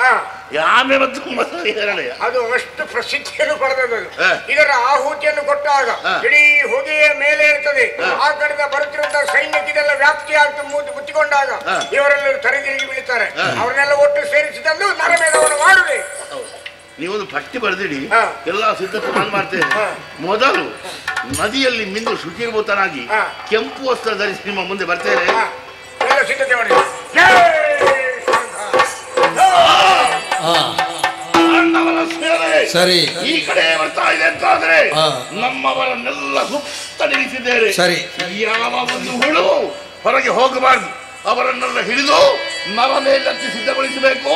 ಆಮೆ ಮತ್ತು ಮೊಸಳೆ ಎರಡೇ. ಅದು ಅಷ್ಟು ಪ್ರಸಿದ್ಧಿಯನ್ನು ಪಡೆದದ್ದು. ಇದರ ಆಹುತಿಯನ್ನು ಕೊಟ್ಟಾಗ ಇಡೀ ಹೊಗೆಯ ಮೇಲೆ ಇರ್ತದೆ. ಆ ಕಡೆಯಿಂದ ಬರುತ್ತಿರುವಂತಹ ಸೈನ್ಯಕ್ಕೆ ಇದೆಲ್ಲ ವ್ಯಾಪ್ತಿ ಆಗ್ತು ಮುಚ್ಚಿಕೊಂಡಾಗ ಇವರೆಲ್ಲರೂ ತಲೆದಿರುಗಿ ಬೀಳ್ತಾರೆ. ಅವರನ್ನೆಲ್ಲ ಒಟ್ಟು ಸೇರಿಸಿದಂದು ನರಮೇಧವನ್ನು ಮಾಡುವೆ. ನೀವೊಂದು ಪಟ್ಟಿ ಬರೆದಿಡಿ, ಎಲ್ಲ ಸಿದ್ಧತೆ ನಾನು ಮಾಡ್ತೇನೆ. ಮೊದಲು ನದಿಯಲ್ಲಿ ಮಿಂದು ಶುಚಿರ್ಭೂತನಾಗಿ ಕೆಂಪು ವಸ್ತ್ರ ಧರಿಸಿ ನಿಮ್ಮ ಮುಂದೆ ಬರ್ತೇನೆ. ಎಲ್ಲ ಸಿದ್ಧತೆ ಮಾಡಿ. ಸರಿ, ಈ ಕಡೆ ಬರ್ತಾ ಇದೆ ಅಂತಾದ್ರೆ ನಮ್ಮವರನ್ನೆಲ್ಲ ಸುತ್ತ ನಿಲ್ಲಿಸಿದ್ದೇವೆ. ಸರಿ, ಯಾವ ಒಂದು ಹುಳು ಹೊರಗೆ ಹೋಗಬಾರ್ದು. ಅವರನ್ನೆಲ್ಲ ಹಿಡಿದು ನರ ಮೇಲಕ್ಕೆ ಸಿದ್ಧಗೊಳಿಸಬೇಕು.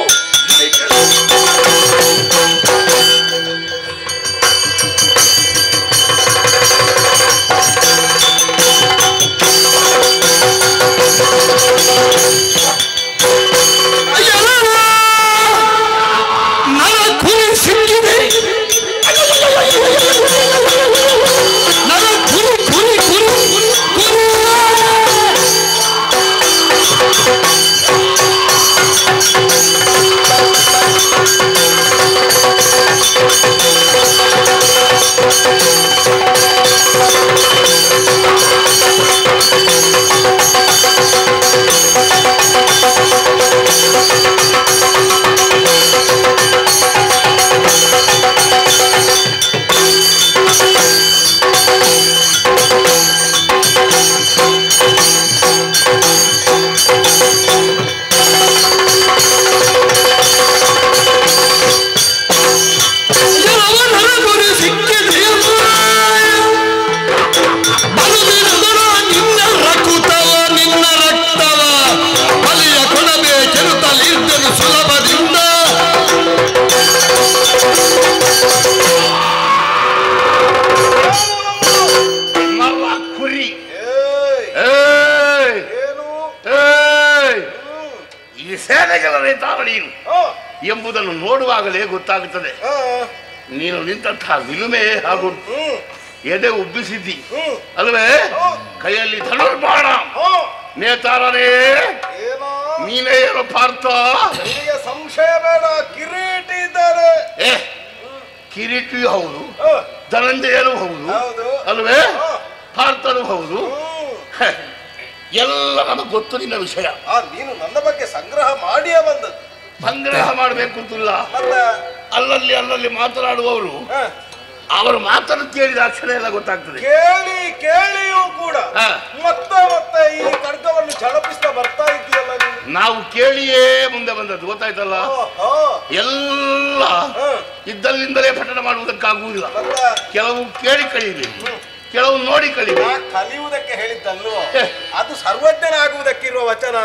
ಎಂಬುದನ್ನು ನೋಡುವಾಗಲೇ ಗೊತ್ತಾಗುತ್ತದೆ. ನೀನು ನಿಂತಹ ವಿಲುಮೆ ಹಾಗೂ ಎದೆ ಉಬ್ಬಿಸಿದ್ದಿ ಅಲ್ವೇ? ಕೈಯಲ್ಲಿ ಧನುರ್ಬಾಣ ನೇತಾರನೇ ನೀನೇ ಏನೋ ಪಾರ್ಥ? ಸಂಶಯ ಬೇಡ, ಕಿರೀಟಿ ಇದ್ದಾರೆ. ಕಿರೀಟಿ ಹೌದು, ಧನಂಜಯನು ಹೌದು ಅಲ್ವೇ? ಪಾರ್ಥನು ಹೌದು. ಎಲ್ಲ ನಮಗೆ ಗೊತ್ತು ನಿನ್ನ ವಿಷಯ. ನೀನು ನನ್ನ ಬಗ್ಗೆ ಸಂಗ್ರಹ ಮಾಡಿಯೇ ಬಂದದ್ದು. ಸಂಗ್ರಹ ಮಾಡಬೇಕು ಅಂತಿಲ್ಲ. ಅಲ್ಲಲ್ಲಿ ಅಲ್ಲಲ್ಲಿ ಮಾತನಾಡುವವರು ಅವರು ಮಾತನ್ನು ಕೇಳಿದ ಅಕ್ಷರ ಎಲ್ಲ ಗೊತ್ತಾಗ್ತದೆ. ಕೇಳಿಯೂ ಕೂಡ ಮತ್ತೆ ಈ ಖಡ್ಗವನ್ನು ಝಳಪಿಸ್ತಾ ಬರ್ತಾ ಇದೆಯಲ್ಲ. ನಾವು ಕೇಳಿಯೇ ಮುಂದೆ ಬಂದದ್ದು, ಗೊತ್ತಾಯ್ತಲ್ಲ. ಎಲ್ಲ ಇದ್ದಲ್ಲಿಂದಲೇ ಪಠಣ ಮಾಡುವುದಕ್ಕಾಗುವುದಿಲ್ಲ. ಕೆಲವು ಕೇಳಿ ಕಲಿಯಬೇಕು, ಕೆಲವು ನೋಡಿ ಕಲಿಯುವುದಕ್ಕೆ ಹೇಳಿದ್ದಲ್ವ? ಅದು ಸರ್ವಜ್ಞನಾಗುವುದಕ್ಕಿರುವ ವಚನ.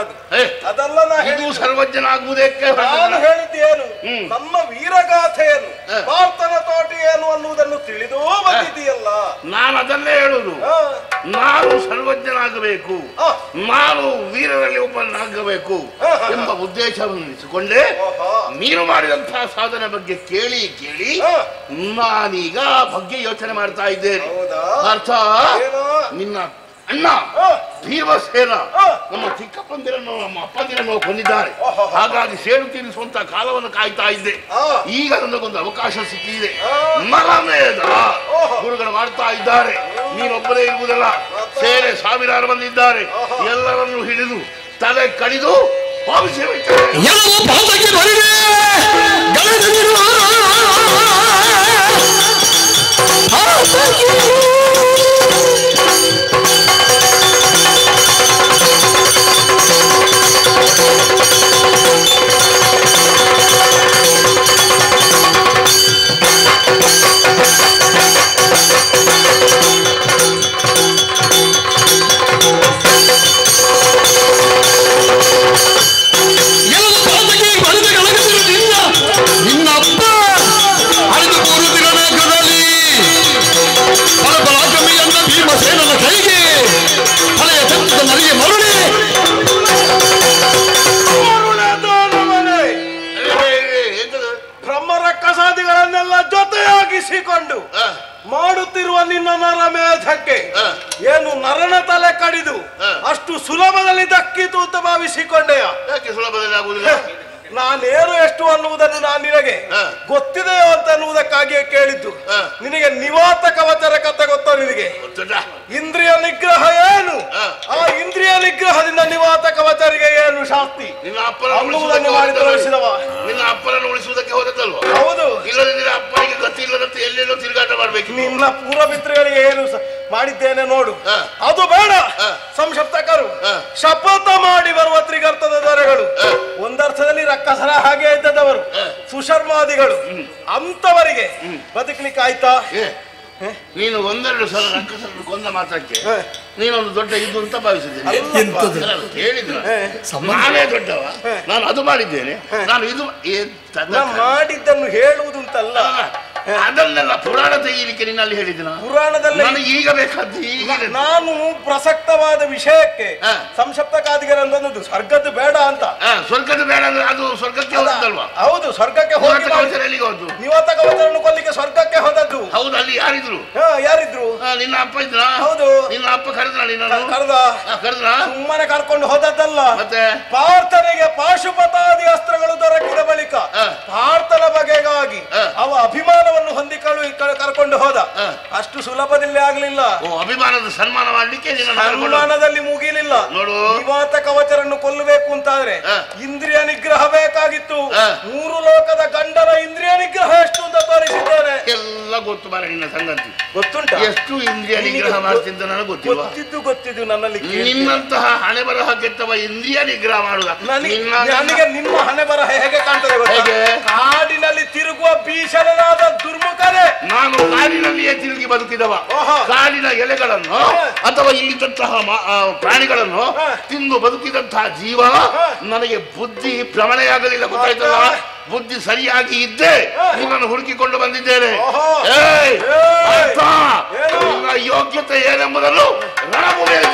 ಅದಲ್ಲ ಇದು ಸರ್ವಜ್ಞನಾಗುವುದಕ್ಕೆ ನಾನು ಹೇಳಿದ್ದೇನು? ನಮ್ಮ ವೀರಗಾಥೆಯನ್ನು, ಪಾರ್ಥನ ತೋಟಿ ಏನು ಅನ್ನುವುದನ್ನು ತಿಳಿದೂ ಬಂದಿದೆಯಲ್ಲ. ನಾನು ಅದನ್ನೇ ಹೇಳುದು. ನಾನು ಸರ್ವಜ್ಞನಾಗಬೇಕು, ನಾನು ವೀರರಲ್ಲಿ ಒಬ್ಬನಾಗಬೇಕು ಎಂಬ ಉದ್ದೇಶವನ್ನು ಇಟ್ಟುಕೊಂಡೆ ನೀನು ಮಾಡಿದಂತಹ ಸಾಧನೆ ಬಗ್ಗೆ ಕೇಳಿ ಕೇಳಿ ನಾನೀಗ ಬಗ್ಗೆ ಯೋಚನೆ ಮಾಡ್ತಾ ಇದ್ದೇನೆ. ಅರ್ಥ, ನಿನ್ನ ಅಣ್ಣ ಭೀಮಸೇನ ನಮ್ಮ ಚಿಕ್ಕಪ್ಪಂದಿರನ್ನು ನಮ್ಮ ಅಪ್ಪಂದಿರನ್ನು ಕೊಂದಿದ್ದಾರೆ. ಹಾಗಾಗಿ ಸೇಡು ತೀರಿಸುವಂತ ಕಾಲವನ್ನು ಕಾಯ್ತಾ ಇದ್ದೆ. ಈಗ ನನಗೊಂದು ಅವಕಾಶ ಸಿಕ್ಕಿದೆ. ನರಮೇಧ ಗುರುಗಳು ಮಾಡ್ತಾ ಇದ್ದಾರೆ. ನೀನೊಬ್ಬರೇ ಇರುವುದಲ್ಲ, ಸೇನೆ ಸಾವಿರಾರು ಮಂದಿ ಇದ್ದಾರೆ. ಎಲ್ಲರನ್ನು ಹಿಡಿದು ತಲೆ ಕಡಿದು ಬ್ರಹ್ಮರಕ್ಕಸಾದಿಗಳನ್ನೆಲ್ಲ ಜೊತೆಯಾಗಿಸಿಕೊಂಡು ಮಾಡುತ್ತಿರುವ ನಿನ್ನ ನರಮೇಧಕ್ಕೆ ಏನು ನರನ ತಲೆ ಕಡಿದು ಅಷ್ಟು ಸುಲಭದಲ್ಲಿ ದಕ್ಕಿತು ಅಂತ ಭಾವಿಸಿಕೊಂಡೆಯ? ಯಾಕೆ ಸುಲಭದಲ್ಲಿ ಆಗುವುದಿಲ್ಲ? ನಾನೇನು ಎಷ್ಟು ಅನ್ನುವುದನ್ನು ನಾನು ನಿನಗೆ ಗೊತ್ತಿದೆಯೋ ಅಂತ ಅನ್ನುವುದಕ್ಕಾಗಿಯೇ ಕೇಳಿದ್ದು. ನಿನಗೆ ನಿವಾತ ಕವಚರ ಕಥೆ ಗೊತ್ತಾ? ನಿನಗೆ ಇಂದ್ರಿಯ ನಿಗ್ರಹ ಏನು, ಆ ಇಂದ್ರಿಯ ನಿಗ್ರಹದಿಂದ ನಿವಾತ ಕವಚರಿಗೆ ಏನು ಶಾಸ್ತಿ ಅನ್ನುವುದನ್ನು ಮಾಡಿ ತೋರಿಸಿದವ. ನಿನ್ನ ಅಪ್ಪನನ್ನು ಉಳಿಸುವುದಕ್ಕೆ ಹೋದದ್ದಲ್ವ? ಹೌದು. ಇಲ್ಲದಿದ್ದರೆ ಅಪ್ಪನಿಗೆ ಗತಿ ಇಲ್ಲದಂತೆ ಎಲ್ಲೆಲ್ಲೋ ತಿರುಗಾಟ ಮಾಡ್ಬೇಕು. ನಿನ್ನ ಪೂರ್ವಮಿತ್ರಗಳಿಗೆ ಏನು ಮಾಡಿದ್ದೇನೆ ನೋಡು. ಅದು ಬೇಡ. ಸಂಶಪ್ತಕರು ಶಪಥ ಮಾಡಿ ಬರುವ ತ್ರಿಗರ್ಥದ ದೊರೆಗಳು, ಒಂದರ್ಥದಲ್ಲಿ ರಕ್ಕಸರ ಹಾಗೆ ಇದ್ದದವರು, ಸುಶರ್ಮಾದಿಗಳು, ಅಂತವರಿಗೆ ಬದುಕಲಿಕ್ಕೆ ಆಯ್ತಾ? ನೀನು ಒಂದೆರಡು ಸಲ ರಕ್ಕಸರನ್ನು ಕೊಂದ ಮಾತ್ರಕ್ಕೆ ನೀನೊಂದು ದೊಡ್ಡ ಇದು ಅಂತ ಭಾವಿಸಿದ್ದೇನೆ. ಹೇಳಿದ್ರ ನಾನೇ ದೊಡ್ಡವ, ನಾನು ಅದು ಮಾಡಿದ್ದೇನೆ, ನಾನು ಇದು ಮಾಡಿದ್ದನ್ನು ಹೇಳುವುದಂತಲ್ಲ, ಅದನ್ನೆಲ್ಲ ಪುರಾಣ ತೆಗೀಲಿಕ್ಕೆ ನಿನ್ನಲ್ಲಿ ಹೇಳಿದಿನ. ಪುರಾಣದಲ್ಲಿ ನನಗೆ ಈಗ ಬೇಕಾದ್ದು ನಾನು ಪ್ರಸಕ್ತವಾದ ವಿಷಯಕ್ಕೆ ಸಂಶಪ್ತಕಾದಿಗರಂದದ್ದು ಸ್ವರ್ಗದ್ದು ಬೇಡ ಅಂತ. ಸ್ವರ್ಗದ್ದು ಬೇಡ ಅಂದ್ರೆ ಅದು ಸ್ವರ್ಗಕ್ಕೆ ಹೋದಲ್ವಾ? ಹೌದು, ಸ್ವರ್ಗಕ್ಕೆ ಹೋಗಿ ಹೋದ್ದು. ನಿವಾತ ಕವಚರನ್ನು ಕೊಲ್ಲಿಕ್ಕೆ ಸ್ವರ್ಗಕ್ಕೆ ಹೋದದ್ದು. ಹೌದು. ಅಲ್ಲಿ ಯಾರಿದ್ರು? ಯಾರಿದ್ರು? ನಿನ್ನ ಅಪ್ಪ ಇದ್ರ? ಹೌದು. ನಿನ್ನ ಅಪ್ಪ ಕರೆದ್ರ? ಕರೆದ್ರ? ಸುಮ್ಮನೆ ಕರ್ಕೊಂಡು ಹೋದದ್ದಲ್ಲ. ಮತ್ತೆ ಪಾರ್ಥನಿಗೆ ಪಾಶುಪತಾದಿ ಅಸ್ತ್ರಗಳು ದೊರಕಿದ ಬಳಿಕ ಪಾರ್ಥನ ಬಗೆಗಾಗಿ ಅವ ಅಭಿಮಾನವನ್ನು ಹೊಂದಿಕೊಳ್ಳು ಕರ್ಕೊಂಡು ಹೋದ. ಅಷ್ಟು ಸುಲಭದಲ್ಲಿ ಆಗ್ಲಿಲ್ಲ. ಅಭಿಮಾನದ ಸನ್ಮಾನ ಮಾಡ್ಲಿಕ್ಕೆ ಸನ್ಮಾನದಲ್ಲಿ ಮುಗಿಲಿಲ್ಲ. ನೋಡು, ನಿವಾತ ಕವಚರನ್ನು ಕೊಲ್ಲಬೇಕು ಅಂತಾದ್ರೆ ಇಂದ್ರಿಯ ನಿಗ್ರಹ ಬೇಕಾಗಿತ್ತು. 3 ಲೋಕದ ಗಂಡನ ಇಂದ್ರಿಯ ನಿಗ್ರಹ ಎಷ್ಟು ಅಂತ ತೋರಿಸಿದ್ದೇನೆ. ಎಲ್ಲ ಗೊತ್ತು ಬಾರ ನಿನ್ನ ಸಂಗತಿ. ಗೊತ್ತುಂಟ ಎಷ್ಟು ಇಂದ್ರಿಯ ನಿಗ್ರಹ ಮಾಡ್ತಿದ್ದ ನನಗೆ ಗೊತ್ತಿಲ್ಲ. ಗೊತ್ತಿದ್ದು ನನ್ನಲ್ಲಿ. ನಿನ್ನಂತಹ ಹಣೆ ಬರಹ ಕೆತ್ತವ ಇಂದ್ರಿಯ ನಿಗ್ರಹ ಮಾಡುವ ನನಗೆ ನಿಮ್ಮ ಹಣೆ ಬರಹ ಹೇಗೆ ಕಾಣ್ತದೆ ಗೊತ್ತಾ? ಕಾಡಿನಲ್ಲಿ ತಿರುಗುವ ಭೀಷಣನಾದ ದುರ್ಮುಖನೇ. ನಾನು ಕಾಡಿನಲ್ಲಿಯೇ ತಿರುಗಿ ಬದುಕಿದವ. ಕಾಡಿನ ಎಲೆಗಳನ್ನು ಅಥವಾ ಇಲ್ಲಿದ್ದಂತಹ ಪ್ರಾಣಿಗಳನ್ನು ತಿಂದು ಬದುಕಿದಂತಹ ಜೀವ. ನನಗೆ ಬುದ್ಧಿ ಭ್ರಮಣೆಯಾಗಲಿಲ್ಲ, ಗೊತ್ತಾಯ್ತಲ್ಲ? ಬುದ್ಧಿ ಸರಿಯಾಗಿ ಇದ್ದೆ ನಿನ್ನನ್ನು ಹುಡುಕಿಕೊಂಡು ಬಂದಿದ್ದೇನೆ. ನಿನ್ನ ಯೋಗ್ಯತೆ ಏನೆಂಬುದನ್ನು ರಣಭೂಮಿಯಲ್ಲಿ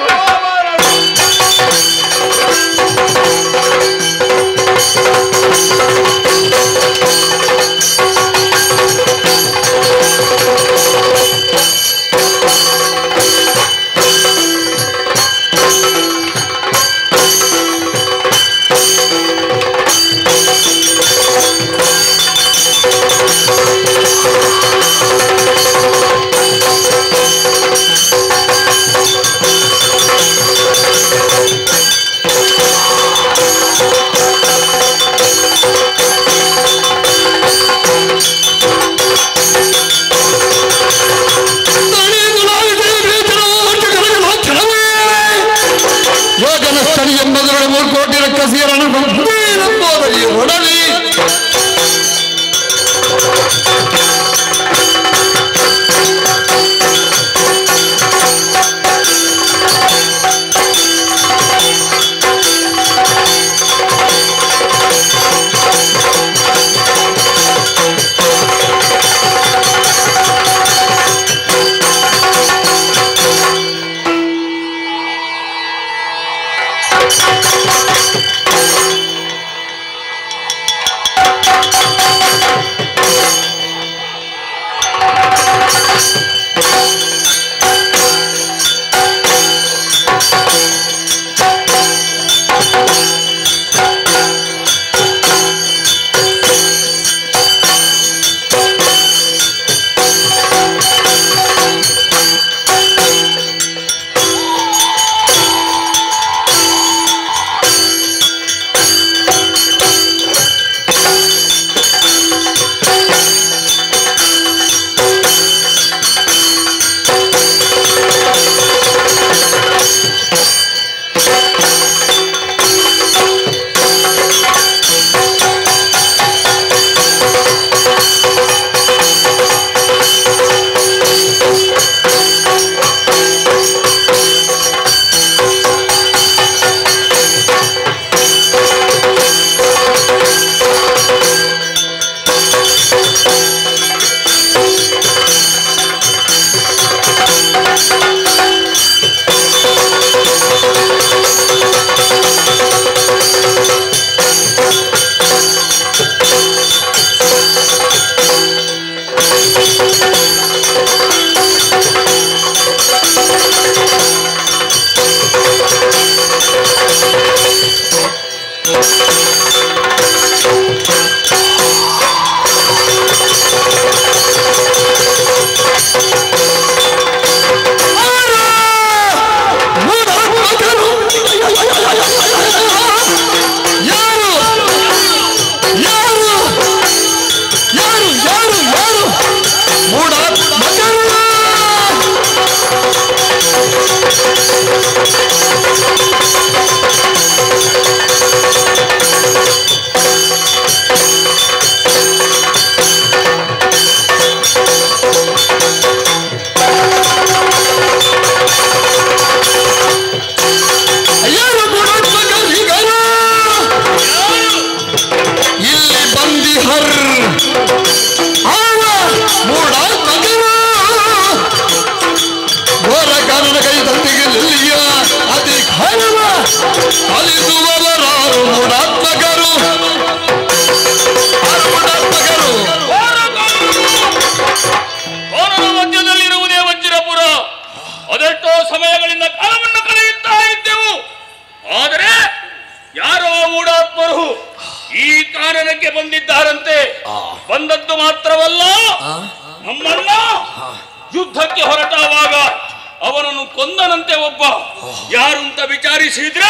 ಯಾರು ಅಂತ ವಿಚಾರಿಸಿದ್ರೆ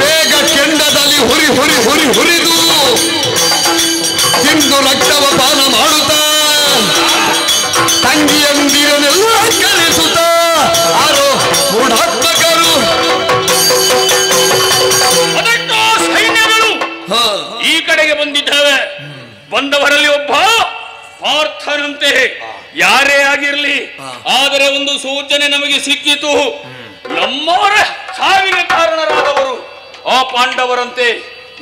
ಬೇಗ ಕೆಂಡದಲ್ಲಿ ಹುರಿ ಹುರಿ ಹುರಿ ಹುರಿದು ತಿಂದು ರಕ್ತವ ಪಾನ ಮಾಡುತ್ತಾ ತಂಗಿಯಂದಿರನೆಲ್ಲ ಕಲಿಸುತ್ತ ಆರೋ ಮೂಢಾತ್ಮಕರು ಅದಕ್ಕೋ ಸೈನ್ಯಗಳು ಈ ಕಡೆಗೆ ಬಂದಿದ್ದಾವೆ. ಬಂದವರಲ್ಲಿ ಒಬ್ಬ ಪಾರ್ಥನಂತೆ ಯಾರೇ ಆಗಿರಲಿ, ಆದರೆ ಒಂದು ಸೂಚನೆ ನಮಗೆ ಸಿಕ್ಕಿತು. ನಮ್ಮವರ ಸಾವಿಗೆ ಕಾರಣರಾದವರು ಆ ಪಾಂಡವರಂತೆ.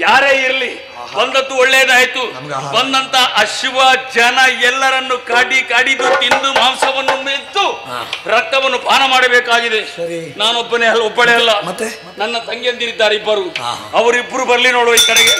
ಯಾರೇ ಇರಲಿ, ಬಂದದ್ದು ಒಳ್ಳೇದಾಯ್ತು. ಬಂದಂತ ಅಶ್ವ ಜನ ಎಲ್ಲರನ್ನು ಕಾಡಿದು ತಿಂದು ಮಾಂಸವನ್ನು ಮೆದ್ದು ರಕ್ತವನ್ನು ಪಾನ ಮಾಡಬೇಕಾಗಿದೆ. ನಾನೊಬ್ಬನೇ ಅಲ್ಲ, ಒಬ್ಬಳೇ ಅಲ್ಲ, ನನ್ನ ತಂಗಿಯಂದಿರಿದ್ದಾರೆ ಇಬ್ಬರು. ಅವರಿಬ್ಬರು ಬರ್ಲಿ ನೋಡು ಈ ಕಡೆಗೆ.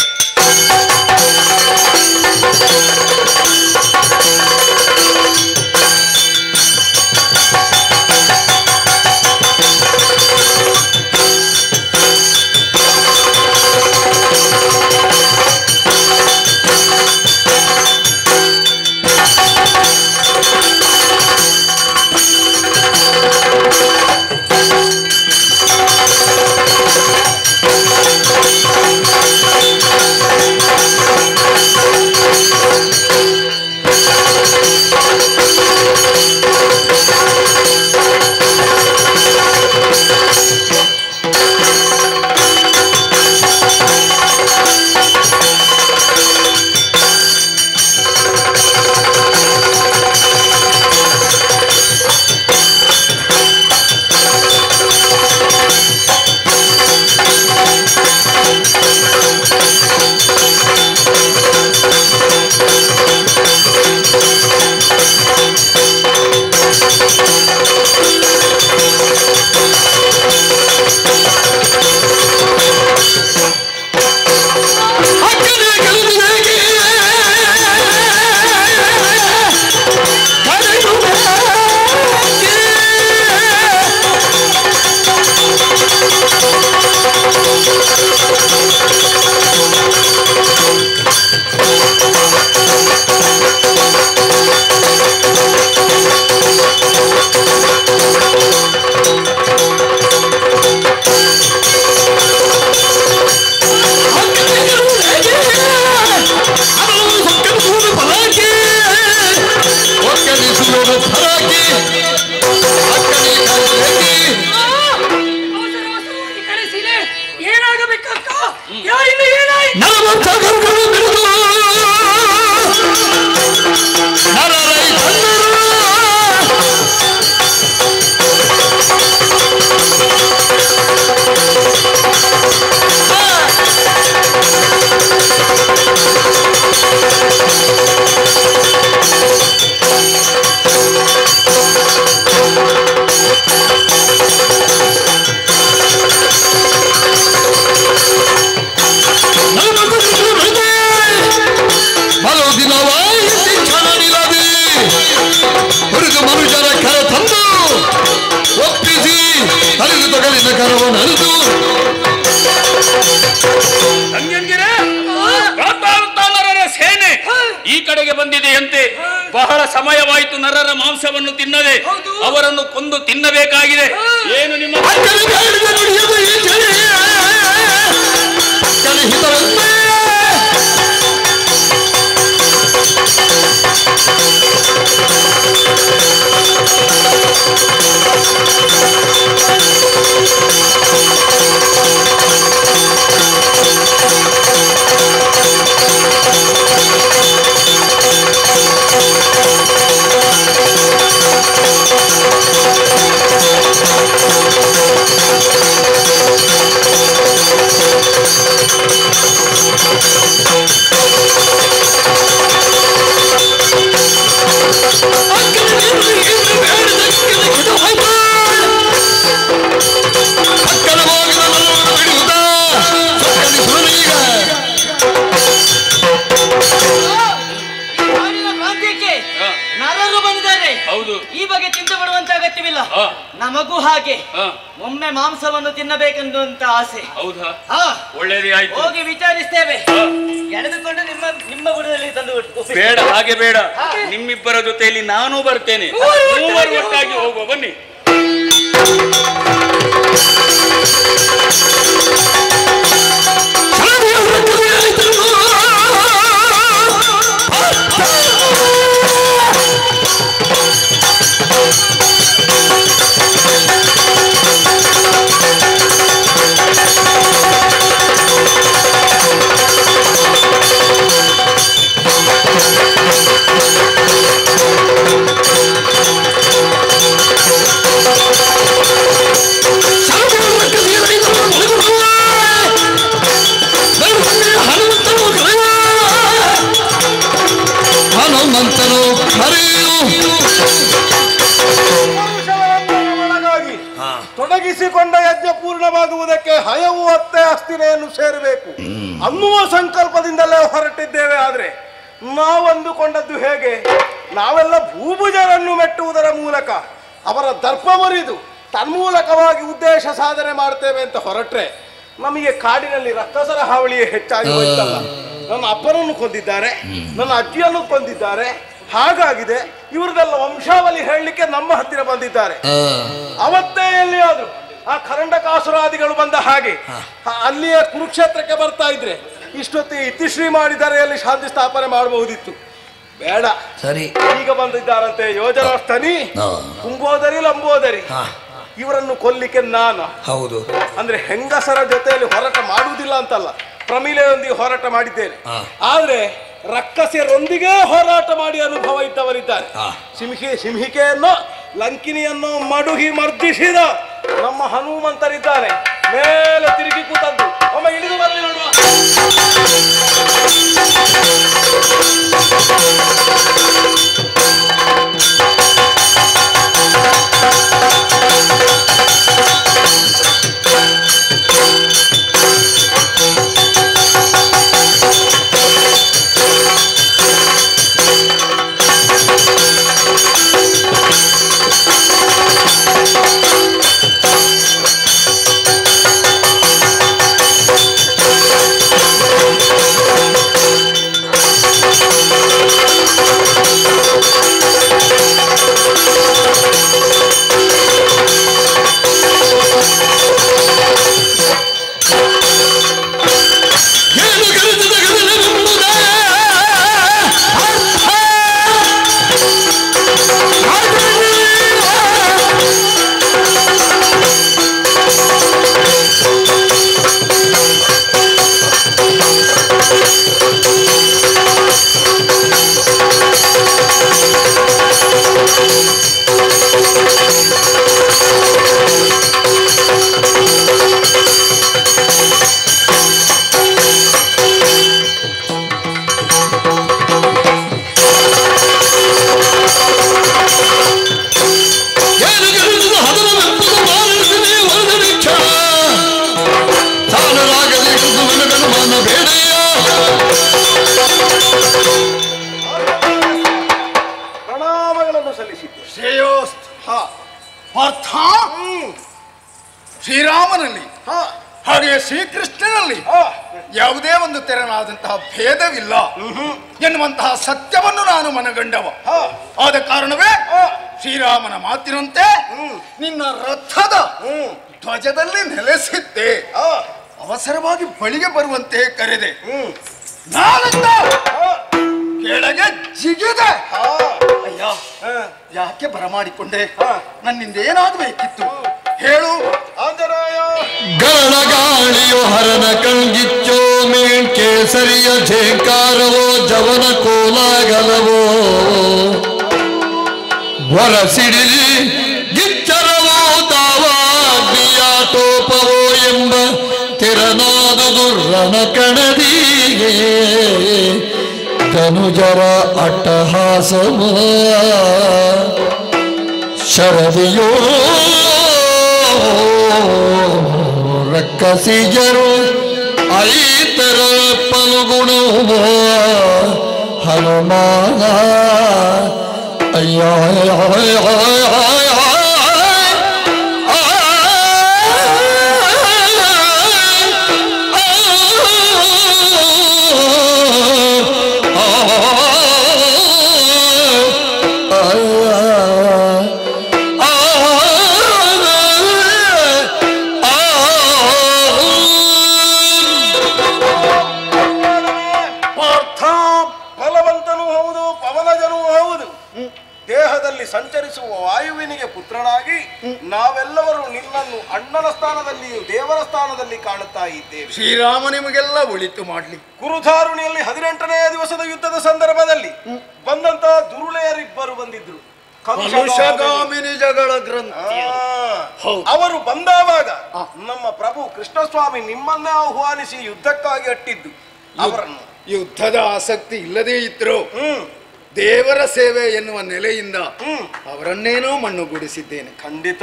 ಸೇನೆ ಈ ಕಡೆಗೆ ಬಂದಿದೆಯಂತೆ. ಬಹಳ ಸಮಯವಾಯಿತು ನರರ ಮಾಂಸವನ್ನು ತಿನ್ನದೆ. ಅವರನ್ನು ಕೊಂದು ತಿನ್ನಬೇಕಾಗಿದೆ. ಏನು ನಿಮ್ಮ ಹೌದು. ಈ ಬಗ್ಗೆ ಚಿಂತೆ ಪಡುವಂತ ಅಗತ್ಯವಿಲ್ಲ. ನಮಗೂ ಹಾಗೆ ಒಮ್ಮೆ ಮಾಂಸವನ್ನು ತಿನ್ನಬೇಕೆಂದು ಆಸೆ. ಹೌದಾ? ಒಳ್ಳೇದೇ ಆಯ್ತು. ಹೋಗಿ ವಿಚಾರಿಸ್ತೇವೆ. ಎಳೆದುಕೊಂಡು ನಿಮ್ಮ ಗುಡದಲ್ಲಿ ತಂದು ಬೇಡ, ಹಾಗೆ ಬೇಡ. ನಿಮ್ಮಿಬ್ಬರ ಜೊತೆಯಲ್ಲಿ ನಾನು ಬರ್ತೇನೆ. ಮೂವರು ಒಟ್ಟಾಗಿ ಹೋಗುವ, ಬನ್ನಿ. ತೊಡಗಿಸಿಕೊಂಡ ಯಜ್ಞ ಪೂರ್ಣವಾಗುವುದಕ್ಕೆ ಹಯವು ಅತ್ತೆ ಅಸ್ತಿನೆಯನ್ನು ಸೇರಬೇಕು ಅನ್ನುವ ಸಂಕಲ್ಪದಿಂದಲೇ ಹೊರಟಿದ್ದೇವೆ. ಆದ್ರೆ ನಾವಂದುಕೊಂಡದ್ದು ಹೇಗೆ? ನಾವೆಲ್ಲ ಭೂಭುಜರನ್ನು ಮೆಟ್ಟುವುದರ ಮೂಲಕ ಅವರ ದರ್ಪ ಮುರಿದು ತನ್ಮೂಲಕವಾಗಿ ಉದ್ದೇಶ ಸಾಧನೆ ಮಾಡ್ತೇವೆ ಅಂತ ಹೊರಟ್ರೆ ನಮಗೆ ಕಾಡಿನಲ್ಲಿ ರಕ್ಕಸರ ಹಾವಳಿಯೇ ಹೆಚ್ಚಾಗಿ ಹೋಯ್ತಲ್ಲ. ನನ್ನ ಅಪ್ಪನನ್ನು ಕೊಂದಿದ್ದಾರೆ, ನನ್ನ ಅಜ್ಜಿಯನ್ನು ಕೊಂದಿದ್ದಾರೆ. ಹಾಗಾಗಿದೆ, ಇವ್ರದೆಲ್ಲ ವಂಶಾವಳಿ ಹೇಳಲಿಕ್ಕೆ ನಮ್ಮ ಹತ್ತಿರ ಬಂದಿದ್ದಾರೆ. ಅವತ್ತೇ ಎಲ್ಲಿಯಾದ್ರು ಆ ಖರಂಡಕಾಸುರಾದಿಗಳು ಬಂದ ಹಾಗೆ ಅಲ್ಲಿಯೇ ಕುರುಕ್ಷೇತ್ರಕ್ಕೆ ಬರ್ತಾ ಇದ್ರೆ ಇಷ್ಟೊತ್ತಿ ಇತಿಶ್ರೀ ಮಾಡಿದರೆ ಅಲ್ಲಿ ಶಾಂತಿ ಸ್ಥಾಪನೆ ಮಾಡಬಹುದಿತ್ತು. ಬೇಡ, ಸರಿ, ಈಗ ಬಂದಿದ್ದಾರಂತೆ ಯೋಜನಾಸ್ಥನಿ, ಕುಂಬೋದರಿ, ಲಂಬೋದರಿ. ಇವರನ್ನು ಕೊಲ್ಲಿಕ್ಕೆ ನಾನು ಹೌದು ಅಂದ್ರೆ ಹೆಂಗಸರ ಜೊತೆಯಲ್ಲಿ ಹೋರಾಟ ಮಾಡುವುದಿಲ್ಲ ಅಂತಲ್ಲ, ಪ್ರಮಿಲೆಯೊಂದಿಗೆ ಹೋರಾಟ ಮಾಡಿದ್ದೇನೆ. ಆದ್ರೆ ರಕ್ಕಸರೊಂದಿಗೆ ಹೋರಾಟ ಮಾಡಿ ಅನುಭವ ಇದ್ದವರಿದ್ದಾರೆ. ಸಿಂಹಿಕೆಯನ್ನು ಲಂಕಿನಿಯನ್ನು ಮಡುಹಿ ಮರ್ದಿಸಿದ ನಮ್ಮ ಹನುಮಂತರಿದ್ದಾರೆ. ಮೇಲೆ ತಿರುಗಿ ಕೂತದ್ದು ಒಮ್ಮೆ ಇಳಿದು ಬರಲಿ ನೋಡುವ. ಶ್ರೀರಾಮನಲ್ಲಿ ಹಾಗೆ ಶ್ರೀಕೃಷ್ಣನಲ್ಲಿ ಯಾವುದೇ ಒಂದು ತೆರನಾದಂತಹ ಭೇದವಿಲ್ಲ ಎನ್ನುವಂತಹ ಸತ್ಯವನ್ನು ನಾನು ಮನಗಂಡವ. ಆದ ಕಾರಣವೇ ಶ್ರೀರಾಮನ ಮಾತಿನಂತೆ ನಿನ್ನ ರಥದ ಧ್ವಜದಲ್ಲಿ ನೆಲೆಸಿದ್ದೆ. ಅವಸರವಾಗಿ ಬಳಿಗೆ ಬರುವಂತೆ ಕರೆದೆ. ನಾನಂದ ಕೆಳಗೆ ಜಿಗಿದೆ. ಅಯ್ಯ, ಯಾಕೆ ಬರಮಾಡಿಕೊಂಡೆ? ನನ್ನಿಂದ ಏನಾಗಬೇಕಿತ್ತು ಹೇಳು ಆಂಜನೇಯ. ಗಳಗಾಳಿಯೋ ಹರನ ಕಂಗಿಚ್ಚೋ ಮೇಣ್ ಕೇಸರಿಯ ಝೇಂಕಾರವೋ ಜವನ ಕೋಲಾಗಲವೋ ವರಸಿಡಿಲಿ ಗಿಚ್ಚರವೋ ದಾವಾಗ್ನಿಯ ತೋಪವೋ ಎಂಬ ತೆರನಾದುದು ರಣಕಣದಿಗೆ ಧನುಜರ ಅಟ್ಟಹಾಸವ ಶರದಿಯೋ ರಕ್ಕಸಿಜರು ಐತರ ಪಲುಗುಣವ ಹನುಮಾನ ಸಂಚರಿಸುವ ವಾಯುವಿನಿಗೆ ಪುತ್ರನಾಗಿ ನಾವೆಲ್ಲವರು ನಿನ್ನನ್ನು ಅಣ್ಣನ ಸ್ಥಾನದಲ್ಲಿಯೂ ದೇವರ ಸ್ಥಾನದಲ್ಲಿ ಕಾಣುತ್ತಾ ಇದ್ದೇವೆ. ಶ್ರೀರಾಮ ನಿಮಗೆಲ್ಲ ಒಳಿತು ಮಾಡ್ಲಿ. ಕುರುಧಾರುಣಿಯಲ್ಲಿ 18ನೇ ದಿವಸದ ಯುದ್ಧದ ಸಂದರ್ಭದಲ್ಲಿ ಬಂದಂತಹ ದುರುಳೆಯರಿಬ್ಬರು ಬಂದಿದ್ರು. ಕಲುಷಗಾಮಿನಿ ಜಗಳ ಗ್ರಂಥ ಅವರು ಬಂದಾವಾಗ ನಮ್ಮ ಪ್ರಭು ಕೃಷ್ಣಸ್ವಾಮಿ ನಿಮ್ಮನ್ನೇ ಆಹ್ವಾನಿಸಿ ಯುದ್ಧಕ್ಕಾಗಿ ಅಟ್ಟಿದ್ದು. ಅವರನ್ನು ಯುದ್ಧದ ಆಸಕ್ತಿ ಇಲ್ಲದೇ ಇದ್ರು ದೇವರ ಸೇವೆ ಎನ್ನುವ ನೆಲೆಯಿಂದ ಅವರನ್ನೇನೋ ಮಣ್ಣುಗೂಡಿಸಿದ್ದೇನೆ. ಖಂಡಿತ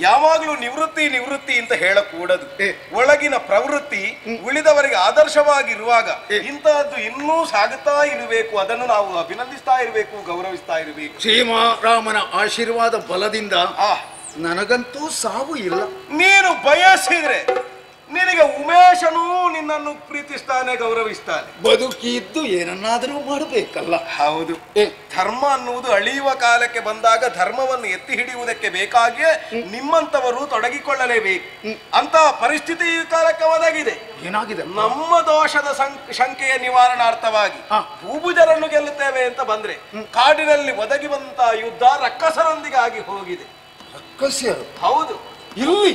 ಯಾವಾಗಲೂ ನಿವೃತ್ತಿ ನಿವೃತ್ತಿ ಅಂತ ಹೇಳಕೂಡದು. ಒಳಗಿನ ಪ್ರವೃತ್ತಿ ಉಳಿದವರಿಗೆ ಆದರ್ಶವಾಗಿರುವಾಗ ಇಂತಹದ್ದು ಇನ್ನೂ ಸಾಗುತ್ತಾ ಇರಬೇಕು. ಅದನ್ನು ನಾವು ಅಭಿನಂದಿಸ್ತಾ ಇರಬೇಕು, ಗೌರವಿಸ್ತಾ ಇರಬೇಕು. ಶ್ರೀರಾಮನ ಆಶೀರ್ವಾದ ಬಲದಿಂದ ನನಗಂತೂ ಸಾವು ಇಲ್ಲ. ನೀನು ಬಯಸಿದ್ರೆ ನಿನಗೆ ಉಮೇಶನೂ ನಿನ್ನನ್ನು ಪ್ರೀತಿಸ್ತಾನೆ, ಗೌರವಿಸ್ತಾನೆ. ಬದುಕಿದ್ದು ಏನನ್ನಾದರೂ ಮಾಡಬೇಕಲ್ಲ. ಹೌದು, ಧರ್ಮ ಅನ್ನುವುದು ಅಳಿಯುವ ಕಾಲಕ್ಕೆ ಬಂದಾಗ ಧರ್ಮವನ್ನು ಎತ್ತಿ ಹಿಡಿಯುವುದಕ್ಕೆ ಬೇಕಾಗಿಯೇ ನಿಮ್ಮಂತವರು ತೊಡಗಿಕೊಳ್ಳಲೇಬೇಕು. ಅಂತಹ ಪರಿಸ್ಥಿತಿ ಈ ಕಾಲಕ್ಕೆ ಒದಗಿದೆ. ಏನಾಗಿದೆ? ನಮ್ಮ ದೋಷದ ಶಂಕೆಯ ನಿವಾರಣಾರ್ಥವಾಗಿ ಭೂಭುಜರನ್ನು ಗೆಲ್ಲುತ್ತೇವೆ ಅಂತ ಬಂದ್ರೆ ಕಾಡಿನಲ್ಲಿ ಒದಗಿ ಬಂತಹ ಯುದ್ಧ ರಕ್ಕಸರೊಂದಿಗಾಗಿ ಹೋಗಿದೆ. ರಕ್ಕಸ್ಯರು? ಹೌದು. ಇಲ್ಲಿ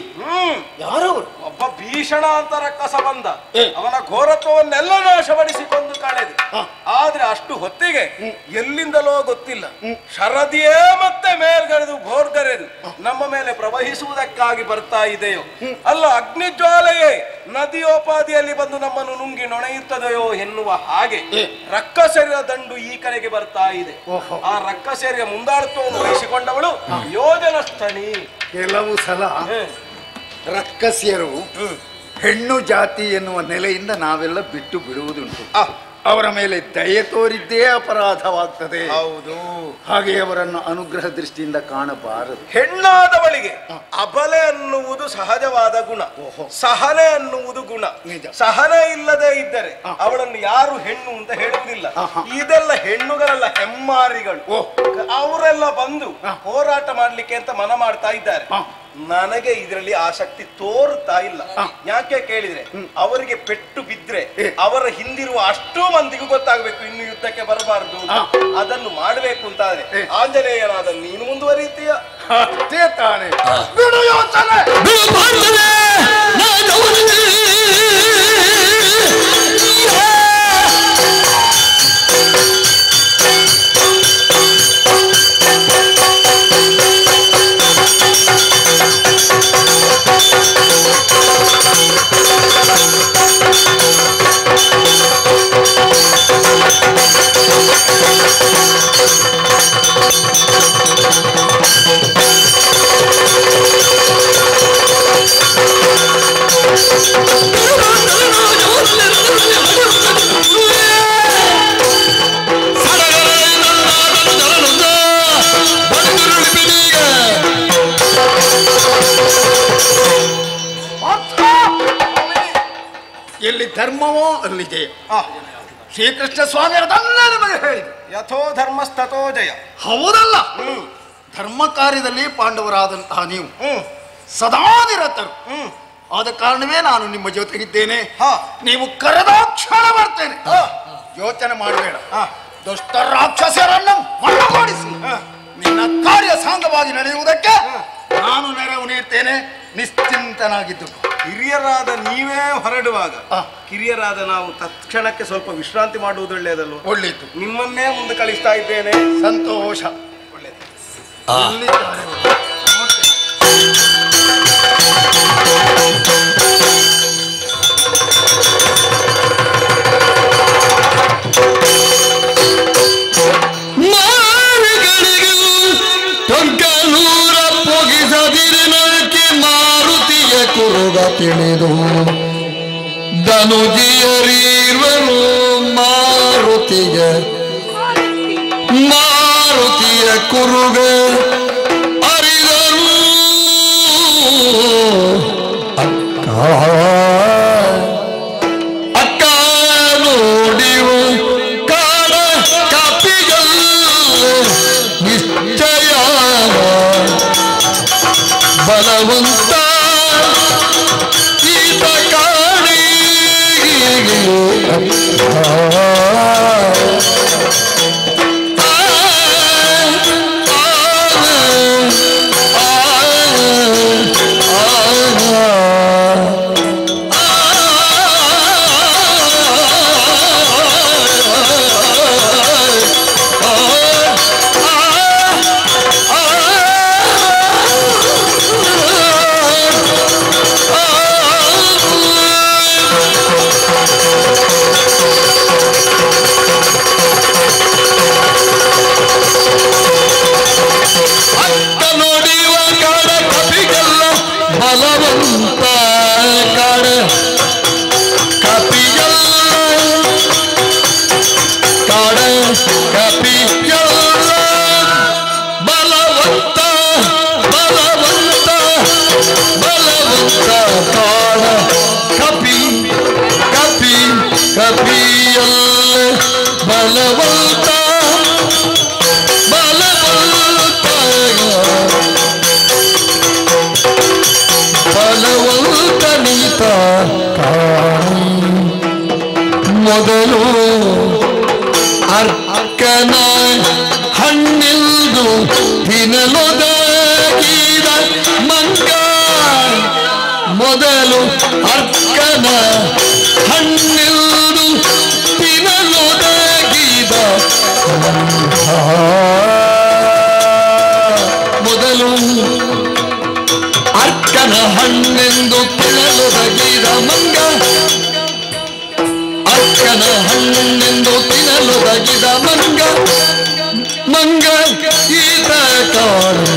ಯಾರವರು? ಒಬ್ಬ ಭೀಷಣ ಅಂತ ರಕ್ಕಸ ಬಂದ. ಅವನ ಘೋರತ್ವವನ್ನೆಲ್ಲ ನಾಶಪಡಿಸಿಕೊಂಡು ಕಳೆದು. ಆದ್ರೆ ಅಷ್ಟು ಹೊತ್ತಿಗೆ ಎಲ್ಲಿಂದಲೋ ಗೊತ್ತಿಲ್ಲ ಶರದಿಯೇ ಮತ್ತೆ ಮೇಲ್ಗರೆದು ಘೋರ್ಗರೆದು ನಮ್ಮ ಮೇಲೆ ಪ್ರವಹಿಸುವುದಕ್ಕಾಗಿ ಬರ್ತಾ ಇದೆಯೋ ಅಲ್ಲ ಅಗ್ನಿಜ್ವಾಲೆಯೇ ನದಿಯೋಪಾದಿಯಲ್ಲಿ ಬಂದು ನಮ್ಮನ್ನು ನುಂಗಿ ನೊಣೆಯುತ್ತದೆಯೋ ಎನ್ನುವ ಹಾಗೆ ರಕ್ಕಸೆರ ದಂಡು ಈ ಕಡೆಗೆ ಬರ್ತಾ ಇದೆ. ಆ ರಕ್ಕಸೆರೆಯ ಮುಂದಾಳತ್ವವನ್ನು ವಹಿಸಿಕೊಂಡವಳು ಯೋಜನಸ್ಥನಿ. ಕೆಲವು ಸಲ ರಕ್ಕಸ್ಯರು ಹೆಣ್ಣು ಜಾತಿ ಎನ್ನುವ ನೆಲೆಯಿಂದ ನಾವೆಲ್ಲ ಬಿಟ್ಟು ಬಿಡುವುದುಂಟು. ಅವರ ಮೇಲೆ ದಯೆ ತೋರಿದ್ದೇ ಅಪರಾಧವಾಗ್ತದೆ. ಹೌದು, ಹಾಗೆ ಅವರನ್ನು ಅನುಗ್ರಹ ದೃಷ್ಟಿಯಿಂದ ಕಾಣಬಾರದು. ಹೆಣ್ಣಾದವಳಿಗೆ ಅಬಲೆ ಅನ್ನುವುದು ಸಹಜವಾದ ಗುಣ, ಸಹನೆ ಅನ್ನುವುದು ಗುಣ. ಸಹನೆ ಇಲ್ಲದೆ ಇದ್ದರೆ ಅವಳನ್ನು ಯಾರು ಹೆಣ್ಣು ಅಂತ ಹೇಳುವುದಿಲ್ಲ. ಇದೆಲ್ಲ ಹೆಣ್ಣುಗಳೆಲ್ಲ ಹೆಮ್ಮಾರಿಗಳು. ಅವರೆಲ್ಲ ಬಂದು ಹೋರಾಟ ಮಾಡ್ಲಿಕ್ಕೆ ಅಂತ ಮನ ಮಾಡ್ತಾ ಇದ್ದಾರೆ. ನನಗೆ ಇದರಲ್ಲಿ ಆಸಕ್ತಿ ತೋರುತ್ತಾ ಇಲ್ಲ. ಯಾಕೆ ಕೇಳಿದ್ರೆ ಅವರಿಗೆ ಪೆಟ್ಟು ಬಿದ್ರೆ ಅವರ ಹಿಂದಿರುವ ಅಷ್ಟೂ ಮಂದಿಗೂ ಗೊತ್ತಾಗಬೇಕು ಇನ್ನು ಯುದ್ಧಕ್ಕೆ ಬರಬಾರದು. ಅದನ್ನು ಮಾಡಬೇಕು ಅಂತಾದ್ರೆ ಆಂಜನೇಯನಾದ ನೀನು ಮುಂದುವರಿತೀಯ ಅಷ್ಟೇ ತಾನೆ. ಎಲ್ಲಿ ಧರ್ಮವೋ ಅಲ್ಲಿ ಜಯ. ಶ್ರೀಕೃಷ್ಣ ಸ್ವಾಮಿ ಅದನ್ನೇ ನಮಗೆ ಹೇಳಿದೆ, ಯಥೋ ಧರ್ಮಸ್ತಥೋ ಜಯ. ಹೌದಲ್ಲ? ಧರ್ಮ ಕಾರ್ಯದಲ್ಲಿ ಪಾಂಡವರಾದಂತಹ ನೀವು ಸದಾ ನಿರತರು. ಆದ ಕಾರಣವೇ ನಾನು ನಿಮ್ಮ ಜೊತೆಗಿದ್ದೇನೆ. ನೀವು ಕರೆದಾಕ್ಷಣ ಬರ್ತೇನೆ. ಯೋಚನೆ ಮಾಡಬೇಡ. ದುಷ್ಟ ರಾಕ್ಷಸರನ್ನು ಮಣ್ಣುಗೂಡಿಸಿ ನಿನ್ನ ಕಾರ್ಯ ಸಾಂಗವಾಗಿ ನಡೆಯುವುದಕ್ಕೆ ನಾನು ನೆರವು ನೀಡ್ತೇನೆ. ನಿಶ್ಚಿಂತನಾಗಿದ್ದು ಹಿರಿಯರಾದ ನೀವೇ ಹೊರಡುವಾಗ ಕಿರಿಯರಾದ ನಾವು ತಕ್ಷಣಕ್ಕೆ ಸ್ವಲ್ಪ ವಿಶ್ರಾಂತಿ ಮಾಡುವುದು ಒಳ್ಳೆಯದಲ್ವ? ಒಳ್ಳೆಯದು. ನಿಮ್ಮನ್ನೇ ಮುಂದೆ ಕಳಿಸ್ತಾ ಇದ್ದೇನೆ. ಸಂತೋಷ. ಒಳ್ಳೆಯದು. ತಿಳಿದು ಧನುಜಿಯರಿರುವರು ಮಾರುತಿಯ ಕುರುಗೆ ಅರಿದರು ಅಕ್ಕ ನೋಡಿವ ಕಾಡ ಕಾಪಿಗಳು ನಿಶ್ಚಯ ಬಲವಂತ ಈತ ಕಾಣಿ ಮೊದಲು ಅರ್ಕನ ಹಣ್ಣಿಲ್ದು ತಿನ್ನಲೊದಗಿದ ಮಂಗ ಮೊದಲು ಅರ್ಕನ ಹಣ್ಣಿಲ್ದು ತಿನ್ನಲೊದಗಿದ ಮೊದಲು ಅರ್ಕನ ಹಣ್ಣೆಂದು ತಿನ್ನಲೊದಗಿದ ಮಂಗ ಅರ್ಕನ ಹಣ್ಣೆಂದು ತಿನ್ನಲೊದಗಿದ ಮಂಗ ಮಂಗ ಈತ ಕಾಣೆ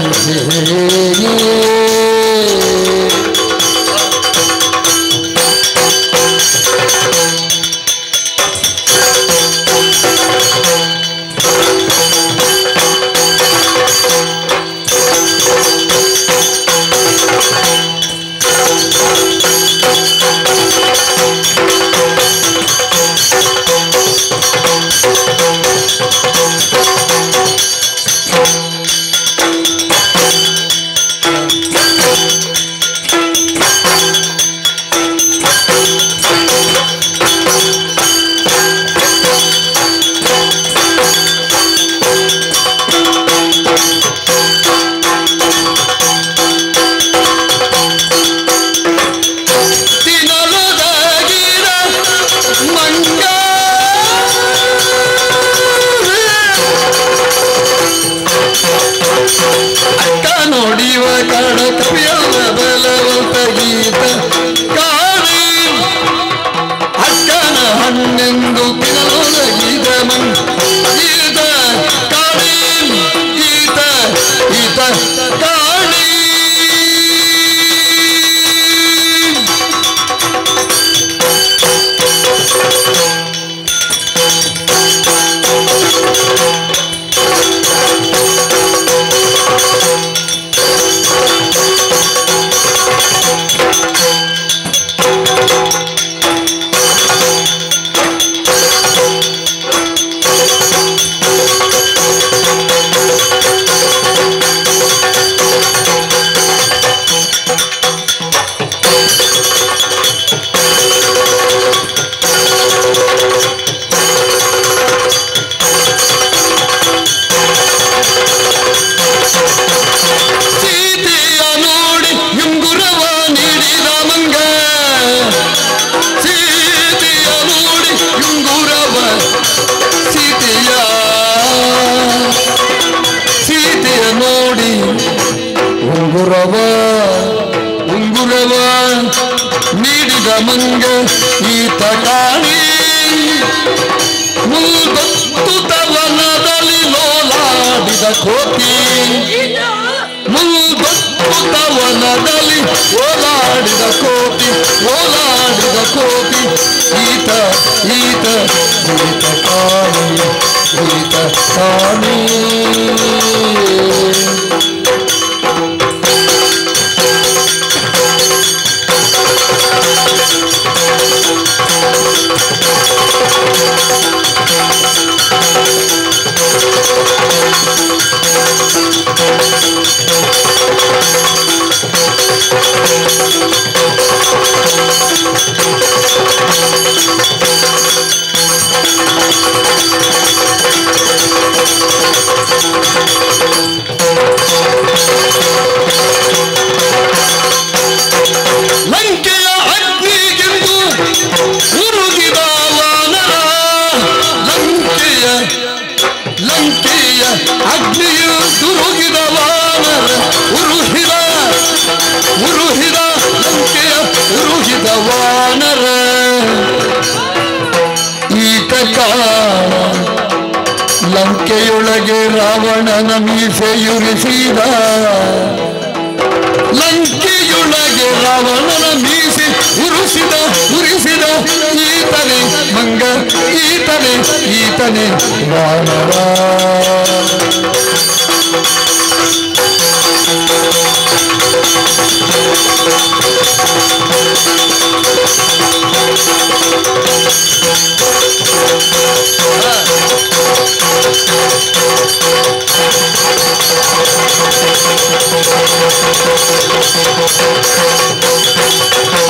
ಉಂಗುರವ ನೀಡಿದ ಮಂಗ ಈತ ಕಾಣಿ ಮುಲ್ಗೊತ್ತುತವನದಲ್ಲಿ ಲೋಲಾಡಿದ ಕೋತಿ ಮುಲ್ಗೊತ್ತುತವನದಲ್ಲಿ ಓಲಾಡಿದ ಕೋತಿ ಈತ ಈತ ಈತ ಕಾಣಿ ಈತ ಕಾಣಿ ಲಂಕೆಯ ಅಗ್ನಿಗೆಂದು ಉರುಗಿದ ವಾನರ ಲಂಕೆಯ ಅಗ್ನಿಯು ದುರುಗಿದ ವಾನರ ಉರುಹಿದ ಲಂಕೆಯ ಉರುಹಿದ ವಾನರ ಈತ ಕಾಲ ಲಂಕೆಯೊಳಗೆ ರಾವಣನ ಮೀಸೆಯುರಿಸಿದ ಲಂಕೆಯೊಳಗೆ ರಾವಣನ ಮೀಸೆ ಉರಿಸಿದ ಈತನೇ ಮಂಗ ಈತನೇ ವಾನರ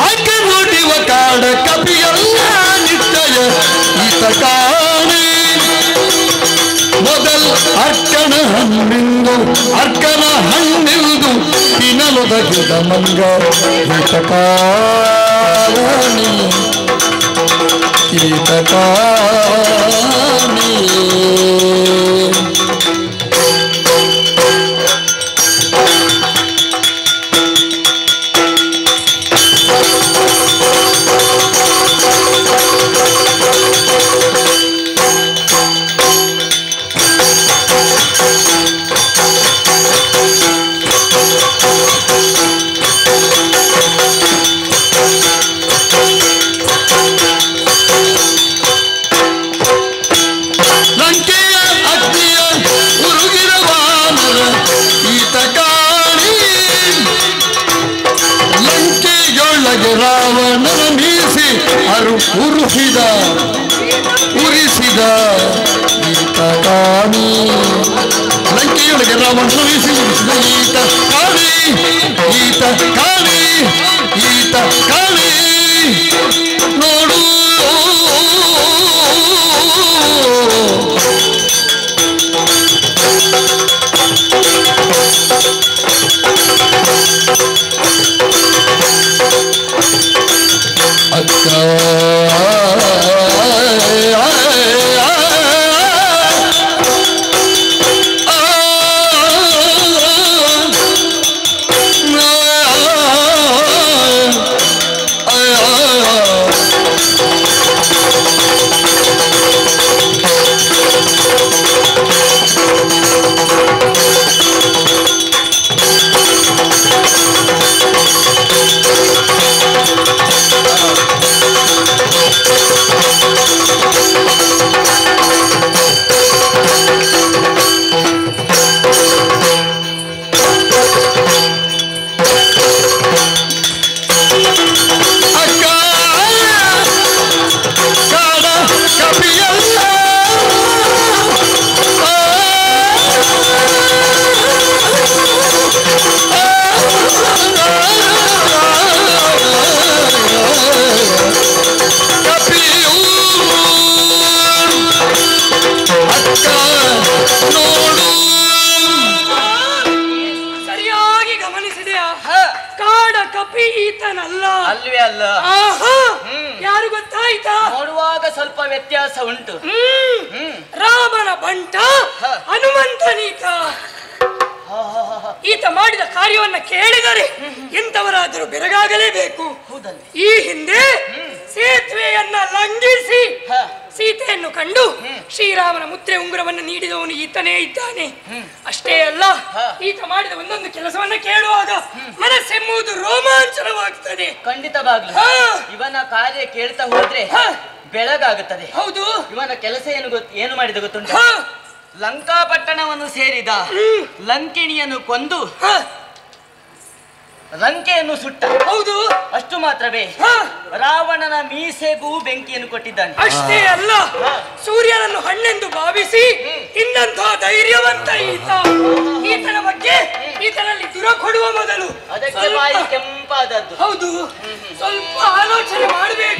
ಆಕೆ ನೋಡಿವ ಕಾಡ ಕಪಿಯಲ್ಲ ನಿಶ್ಚಯ ಈತ ಕಾಣೆ ಮೊದಲ್ ಅರ್ಕನ ಹಣ್ಣಿಂದು ತಿನ್ನಲೊದಗಿದ ಮಂಗ ಈತ ಕಾಣೆ ಲಂಕೆಯ ಅಗ್ನಿಯ ಉರುಗಿದ ವಾನರ ಈತ ಕಾಣಿ ಲಂಕೆಯೊಳಗೆ ರಾವಣನ ಮೀಸಿ ಉರಿಸಿದ ಈತ ಕಾಣಿ ಲಂಕೆಯೊಳಗೆ ರಾವಣನ ಮೀಸಿ ಉರಿಸಿದ ಈತ ಕಾಣಿ ನೋಡು ಅಕ್ಕ ಅಲ್ವೇ ಅಲ್ಲ. ಯಾರು ಗೊತ್ತಾಯ್ತಾ? ನೋಡುವಾಗ ಸ್ವಲ್ಪ ವ್ಯತ್ಯಾಸ ಉಂಟು. ರಾಮನ ಬಂಟ ಹನುಮಂತನೀತ. ಈತ ಮಾಡಿದ ಕಾರ್ಯವನ್ನ ಕೇಳಿದರೆ ಎಂತವರಾದರೂ ಬೆರಗಾಗಲೇಬೇಕು. ಈ ಹಿಂದೆ ಸೇತುವೆಯನ್ನ ಲಂಘಿಸಿ ಸೀತೆಯನ್ನು ಕಂಡು ಶ್ರೀರಾಮನ ಮುದ್ರೆ ಉಂಗುರವನ್ನು ನೀಡಿದವನು ಈತನೇ ಇದ್ದಾನೆ. ಅಷ್ಟೇ ಅಲ್ಲ, ಈತ ಮಾಡಿದ ಒಂದೊಂದು ಕೆಲಸವನ್ನ ಕೇಳುವಾಗ ಮನಸ್ಸೆಂಬುದು ರೋಮಾಂಚನವಾಗುತ್ತದೆ. ಖಂಡಿತವಾಗ್ಲು ಇವನ ಕಾರ್ಯ ಕೇಳ್ತಾ ಹೋದ್ರೆ ಬೆಳಗಾಗುತ್ತದೆ. ಹೌದು. ಇವನ ಕೆಲಸ ಏನು ಮಾಡಿದ ಗೊತ್ತುಂಟ? ಲಂಕಾಪಟ್ಟಣವನ್ನು ಸೇರಿದ ಲಂಕಿಣಿಯನ್ನು ಕೊಂದು ಲಂಕೆಯನ್ನು ಸುಟ್ಟ. ಹೌದು, ಅಷ್ಟು ಮಾತ್ರವೇ ರಾವಣನ ಮೀಸೆಗೂ ಬೆಂಕಿಯನ್ನು ಕೊಟ್ಟಿದ್ದಾನೆ. ಅಷ್ಟೇ ಅಲ್ಲ, ಸೂರ್ಯನನ್ನು ಹಣ್ಣೆಂದು ಭಾವಿಸಿ ತಿನ್ನಂತಹ ಧೈರ್ಯವಂತ ಈತನ ಬಗ್ಗೆ ಈತನಲ್ಲಿ ದುರ ಕೊಡುವ ಮೊದಲು ಅದಕ್ಕೆ ಬಾಯಿ ಕೆಂಪಾದದ್ದು. ಹೌದು, ಸ್ವಲ್ಪ ಆಲೋಚನೆ ಮಾಡಬೇಕು.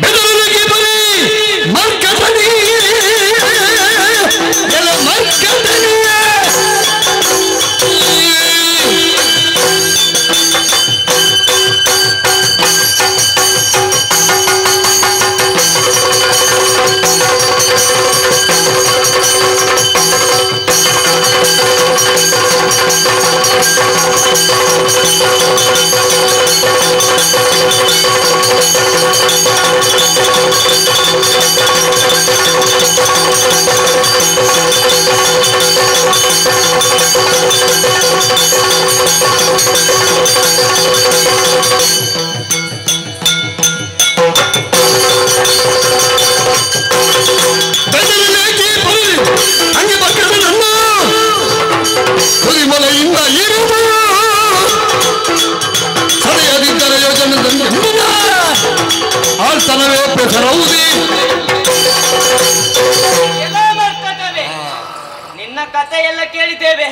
ನಿನ್ನ ಕಥೆ ಎಲ್ಲ ಕೇಳಿದ್ದೇವೆ,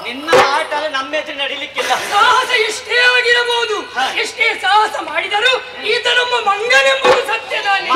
ನಿನ್ನ ಆಟ ನಮ್ಮ ಎದುರು ನಡಿಲಿಕ್ಕಿಲ್ಲ. ಸಾಹಸ ಎಷ್ಟೇ ಆಗಿರಬಹುದು, ಎಷ್ಟೇ ಸಾಹಸ ಮಾಡಿದರೂ ಈತ ನಮ್ಮ ಮಂಗನೆಂಬುದು ಸತ್ಯದಾನೆ.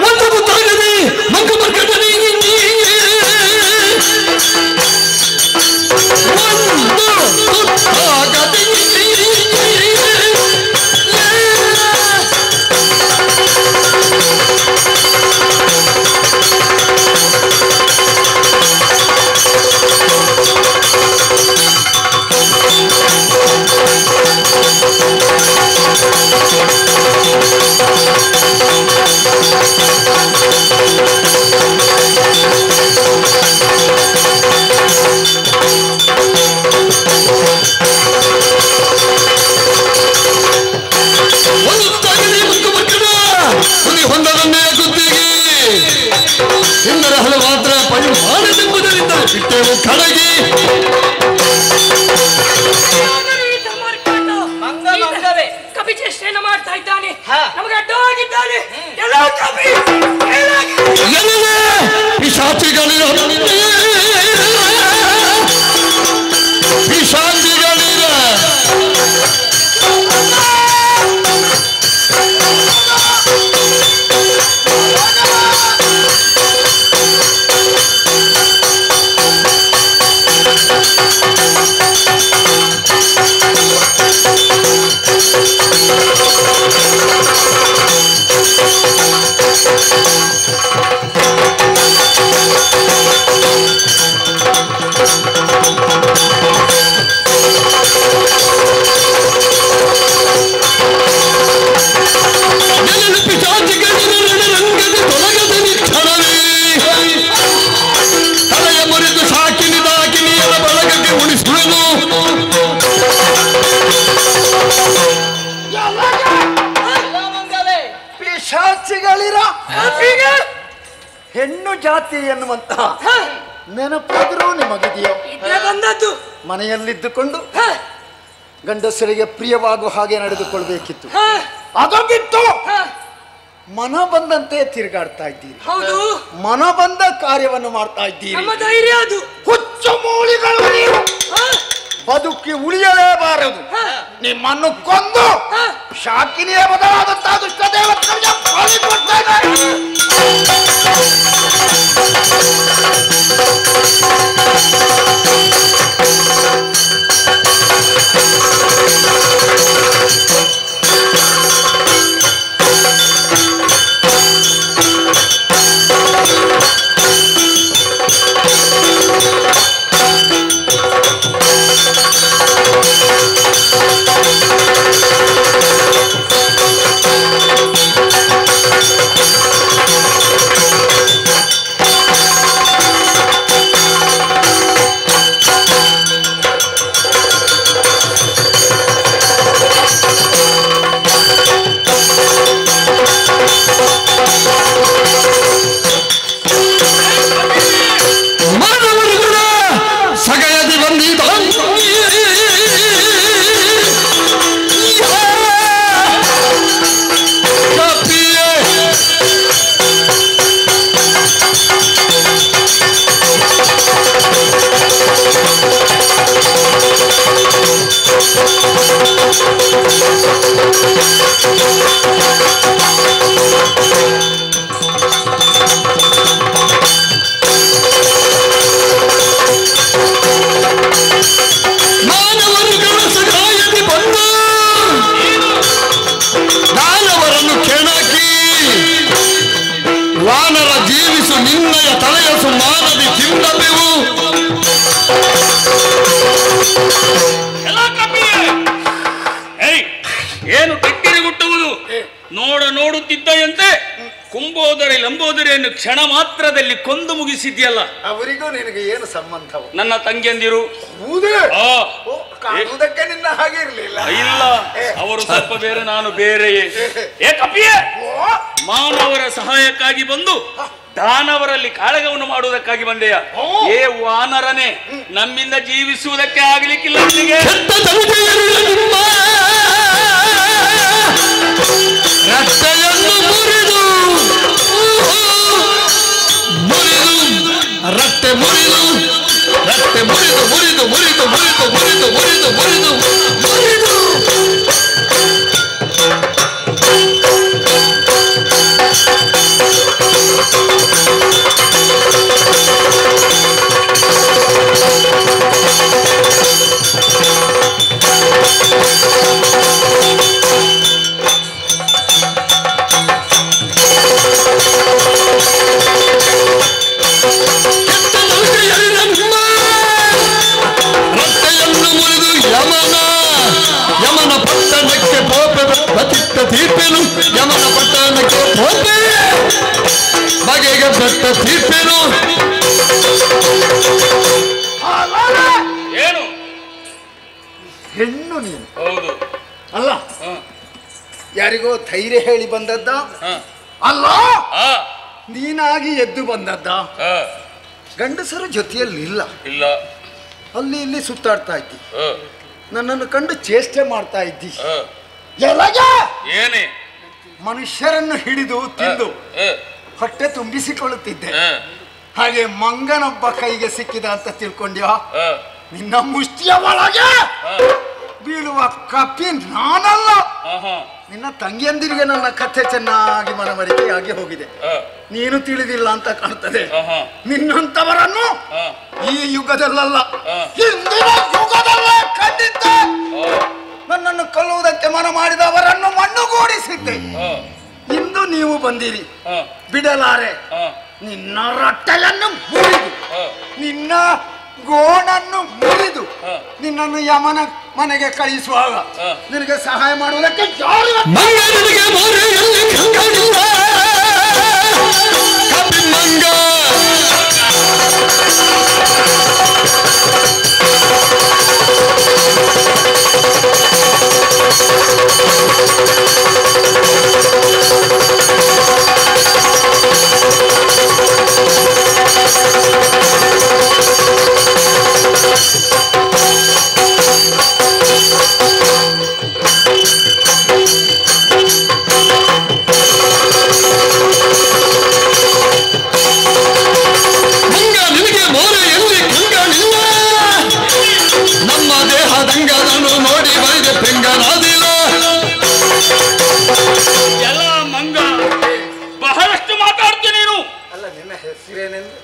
ಕಪಿಚೇಷ್ಟೆಯನ್ನು ಮಾಡ್ತಾ ಇದ್ದಾನೆ, ನಮಗೆ ಅಡ್ಡವಾಗಿದ್ದಾನೆ. ಹೆಣ್ಣು ಜಾತಿ ಎನ್ನುವಂತಹ ನೆನಪಾದರೂ ನಿಮಗಿದೆಯೋ? ಬಂದದ್ದು ಮನೆಯಲ್ಲಿದ್ದುಕೊಂಡು ಗಂಡಸರಿಗೆ ಪ್ರಿಯವಾಗುವ ಹಾಗೆ ನಡೆದುಕೊಳ್ಬೇಕಿತ್ತು. ಅದಕ್ಕಿತ್ತು ಮನ ಬಂದಂತೆ ತಿರುಗಾಡ್ತಾ ಇದ್ದೀರಿ. ಹೌದು, ಮನ ಬಂದ ಕಾರ್ಯವನ್ನು ಮಾಡ್ತಾ ಇದ್ದೀರಿ. ನಮ್ಮ ಧೈರ್ಯ ಅದು. ಹುಚ್ಚು ಮೂಲಿಗಳು ನೀವು ಬದುಕಿ ಉಳಿಯಲೇಬಾರದು. ನಿಮ್ಮನ್ನು ಕೊಂದು ಶಾಕಿನಿಯ ಬದಲಾದಂತಹ ದುಷ್ಟ ದೇವತೆಗಳಿಗೆ ಬಲಿ ಕೊಡ್ತೇನೆ. ಪ್ರತಿಜ್ಞೆಯಂತೆ ಕುಂಬೋದರಿ ಲಂಬೋದರಿಯನ್ನು ಕ್ಷಣ ಮಾತ್ರದಲ್ಲಿ ಕೊಂದು ಮುಗಿಸಿದ್ಯಲ್ಲ. ಅವರಿಗೂ ನಿನಗೆ ಏನು ಸಂಬಂಧವು? ನನ್ನ ತಂಗಿಯಂದಿರು. ಕಾಣುವುದಕ್ಕೆ ನಿನ್ನ ಹಾಗೆ ಇರ್ಲಿಲ್ಲ. ಇಲ್ಲ, ಅವರು ಸ್ವಲ್ಪ ಬೇರೆ, ನಾನು ಬೇರೆಯೇ. ಏ ಕಪಿಯೇ, ಮಾನವರ ಸಹಾಯಕ್ಕಾಗಿ ಬಂದು ದಾನವರಲ್ಲಿ ಕಾಳಗವನ್ನು ಮಾಡುವುದಕ್ಕಾಗಿ ಬಂದೆಯ? ಏ ವಾನರನೇ, ನಮ್ಮಿಂದ ಜೀವಿಸುವುದಕ್ಕೆ ಆಗ್ಲಿಕ್ಕಿಲ್ಲ ನಿನಗೆ. ರಟ್ಟೆ ಮುರಿದು ರಟ್ಟೆ ಮುರಿದು ಮುರಿದು ಮುರಿದು ಮುರಿದು ಮುರಿದು ಮುರಿದು ಮುರಿದು ಮುರಿದು ಯಮನ ಪಟ್ಟಣಕ್ಕೆ ಬಚಿತ್ತ ತೀರ್ಪೆನು, ಯಮನ ಪಟ್ಟಣಕ್ಕೆ ಹೋದೆ ಬಗೆಗೆ ಬೆಟ್ಟ ತೀರ್ಪೆನು. ಏನು ಹೆಣ್ಣು ನೀನು? ಹೌದು. ಅಲ್ಲ, ಯಾರಿಗೋ ಧೈರ್ಯ ಹೇಳಿ ಬಂದದ್ದ? ಅಲ್ಲ, ನೀನಾಗಿ ಎದ್ದು ಬಂದದ್ದ? ಗಂಡಸರ ಜೊತೆಯಲ್ಲಿ ಇಲ್ಲ, ಅಲ್ಲಿ ಇಲ್ಲಿ ಸುತ್ತಾಡ್ತಾ ಇದ್ದಿ, ನನ್ನನ್ನು ಕಂಡು ಚೇಷ್ಟೆ ಮಾಡ್ತಾ ಇದ್ದಿ. ಏನೇ ಮನುಷ್ಯರನ್ನು ಹಿಡಿದು ತಿಂದು ಹೊಟ್ಟೆ ತುಂಬಿಸಿಕೊಳ್ಳುತ್ತಿದ್ದೆ. ಹಾಗೆ ಮಂಗನೊಬ್ಬ ಕೈಗೆ ಸಿಕ್ಕಿದ ಅಂತ ತಿಳ್ಕೊಂಡ್ಯಾ? ನಿನ್ನ ಮುಷ್ಟಿಯ ಒಳಗೆ ಬೀಳುವ ಕಪಿ ನಾನಲ್ಲ. ನಿನ್ನ ತಂಗಿಯಂದಿರಿಗೆ ನನ್ನ ಕಥೆ ಚೆನ್ನಾಗಿ ಮನವರಿಕೆಯಾಗಿ ಹೋಗಿದೆ. ನೀನು ತಿಳಿದಿಲ್ಲ ಅಂತ ಕಾಣ್ತದೆ. ನಿನ್ನಂತವರನ್ನು ಈ ಯುಗದಲ್ಲ, ಹಿಂದಿನ ಯುಗದಲ್ಲೇ ಕಂಡಿದ್ದೆ. ನನ್ನನ್ನು ಕೊಲ್ಲುವುದಕ್ಕೆ ಮನ ಮಾಡಿದವರನ್ನು ಮಣ್ಣುಗೂಡಿಸಿದ್ದೆ. ಇಂದು ನೀವು ಬಂದಿರಿ, ಬಿಡಲಾರೆ. ನಿನ್ನ ರಟ್ಟೆಯನ್ನು ಮುರಿದು, ನಿನ್ನ ಗೋಣನ್ನು ಮುರಿದು, ನಿನ್ನನ್ನು ಯಮನ ಮನೆಗೆ ಕಳಿಸುವಾಗ ನಿನಗೆ ಸಹಾಯ ಮಾಡುವುದಕ್ಕೆ ಯಾರು?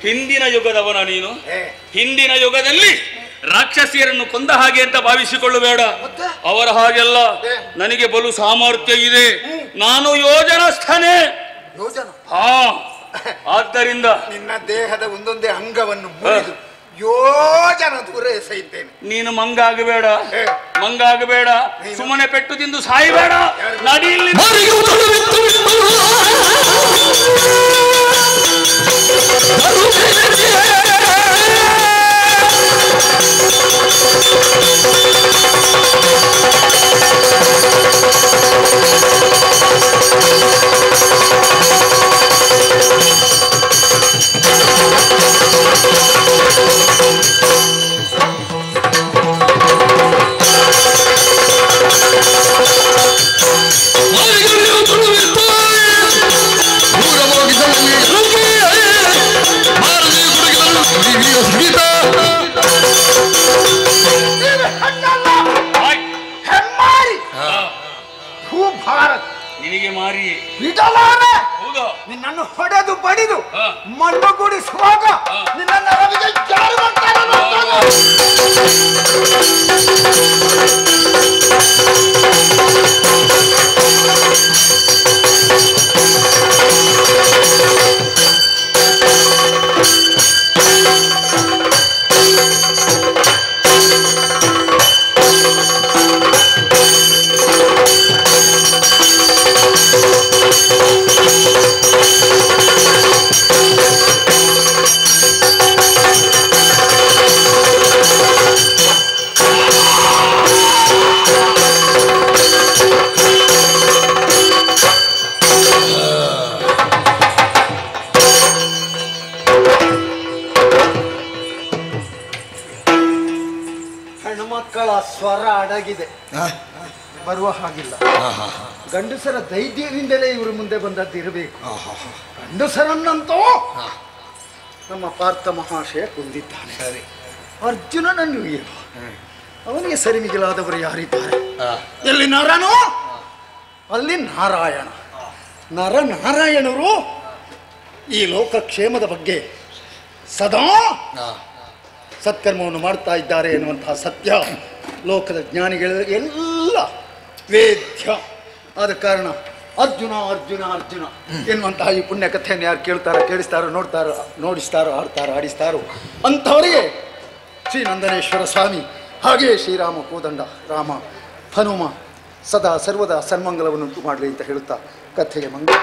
ಹಿಂದಿನ ಯುಗದವನ ನೀನು? ಹಿಂದಿನ ಯುಗದಲ್ಲಿ ರಾಕ್ಷಸಿಯರನ್ನು ಕೊಂದ ಹಾಗೆ ಅಂತ ಭಾವಿಸಿಕೊಳ್ಳಬೇಡ. ಅವರ ಹಾಗೆಲ್ಲ ನನಗೆ ಬಲು ಸಾಮರ್ಥ್ಯ ಇದೆ. ನಾನು ಯೋಜನಸ್ಥನೇ. ಆದ್ದರಿಂದ ನಿನ್ನ ದೇಹದ ಒಂದೊಂದೇ ಅಂಗವನ್ನು ಮುರಿದು ಯೋಜನ ದೂರ ಎಸೆಯುತ್ತೇನೆ. ನೀನು ಮಂಗಾಗಬೇಡ, ಮಂಗಾಗಬೇಡ. ಸುಮ್ಮನೆ ಪೆಟ್ಟು ತಿಂದು ಸಾಯಬೇಡ. ನಡಿಯಲ್ಲಿ ನಿನಗೆ ಮಾರಿ ನಿನ್ನನ್ನು ಹೊಡೆದು ಬಡಿದು ಮಣ್ಣುಗೂಡಿಸುವಾಗ ನಿನ್ನ ನರವಿಗೆ ಜಾರು Thank you. ಮಕ್ಕಳ ಸ್ವರ ಅಡಗಿದೆ, ಬರುವ ಹಾಗಿಲ್ಲ. ಗಂಡಸರ ಧೈರ್ಯದಿಂದಲೇ ಇವರು ಮುಂದೆ ಬಂದದ್ದು ಇರಬೇಕು. ಗಂಡಸರನ್ನಂತೂ ನಮ್ಮ ಪಾರ್ಥ ಮಹಾಶಯ ಕೊಂದಿದ್ದಾನೆ. ಸರಿ, ಅರ್ಜುನನನ್ನು ಏನು, ಅವನಿಗೆ ಸರಿಮಿಗಿಲಾದವರು ಯಾರಿದ್ದಾರೆ? ಎಲ್ಲಿ ನರನು ಅಲ್ಲಿ ನಾರಾಯಣ. ನರನಾರಾಯಣರು ಈ ಲೋಕಕ್ಷೇಮದ ಬಗ್ಗೆ ಸದಾ ಸತ್ಕರ್ಮವನ್ನು ಮಾಡ್ತಾ ಇದ್ದಾರೆ ಎನ್ನುವಂತಹ ಸತ್ಯ ಲೋಕದ ಜ್ಞಾನಿಗಳ ಎಲ್ಲ ವೇದ್ಯ. ಆದ ಕಾರಣ ಅರ್ಜುನ ಅರ್ಜುನ ಅರ್ಜುನ ಎನ್ನುವಂತಹ ಈ ಪುಣ್ಯ ಕಥೆಯನ್ನು ಯಾರು ಕೇಳ್ತಾರೋ, ಕೇಳಿಸ್ತಾರೋ, ನೋಡ್ತಾರೋ, ನೋಡಿಸ್ತಾರೋ, ಆಡ್ತಾರೋ, ಆಡಿಸ್ತಾರೋ ಅಂಥವರಿಗೆ ಶ್ರೀ ನಂದನೇಶ್ವರ ಸ್ವಾಮಿ ಹಾಗೆಯೇ ಶ್ರೀರಾಮ ಕೋದಂಡ ರಾಮ ಹನುಮ ಸದಾ ಸರ್ವದಾ ಸನ್ಮಂಗಲವನ್ನುಂಟು ಮಾಡಲಿ ಅಂತ ಹೇಳುತ್ತಾ ಕಥೆಗೆ ಮಂಗಳ.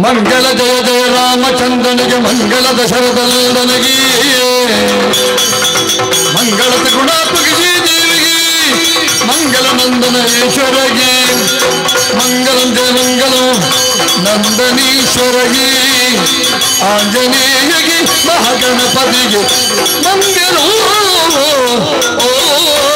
ಮಂಗಳ ಜಯ ಜಯ ರಾಮಚಂದ್ರನಿಗೆ, ಮಂಗಳ ದಶರಥನಂದನಿಗೆ, ಮಂಗಳ ತ್ರಿಗುಣಾತ್ಮಕ ಶ್ರೀದೇವಿಗೆ, ಮಂಗಲ ನಂದನೇಶ್ವರಗೆ, ಮಂಗಲಂ ಜಯ ಮಂಗಲಂ ನಂದನೀಶ್ವರಗೆ, ಆಂಜನೇಯಗೆ, ಮಹಾಗಣಪತಿಗೆ ಮಂಗಲ. ಓ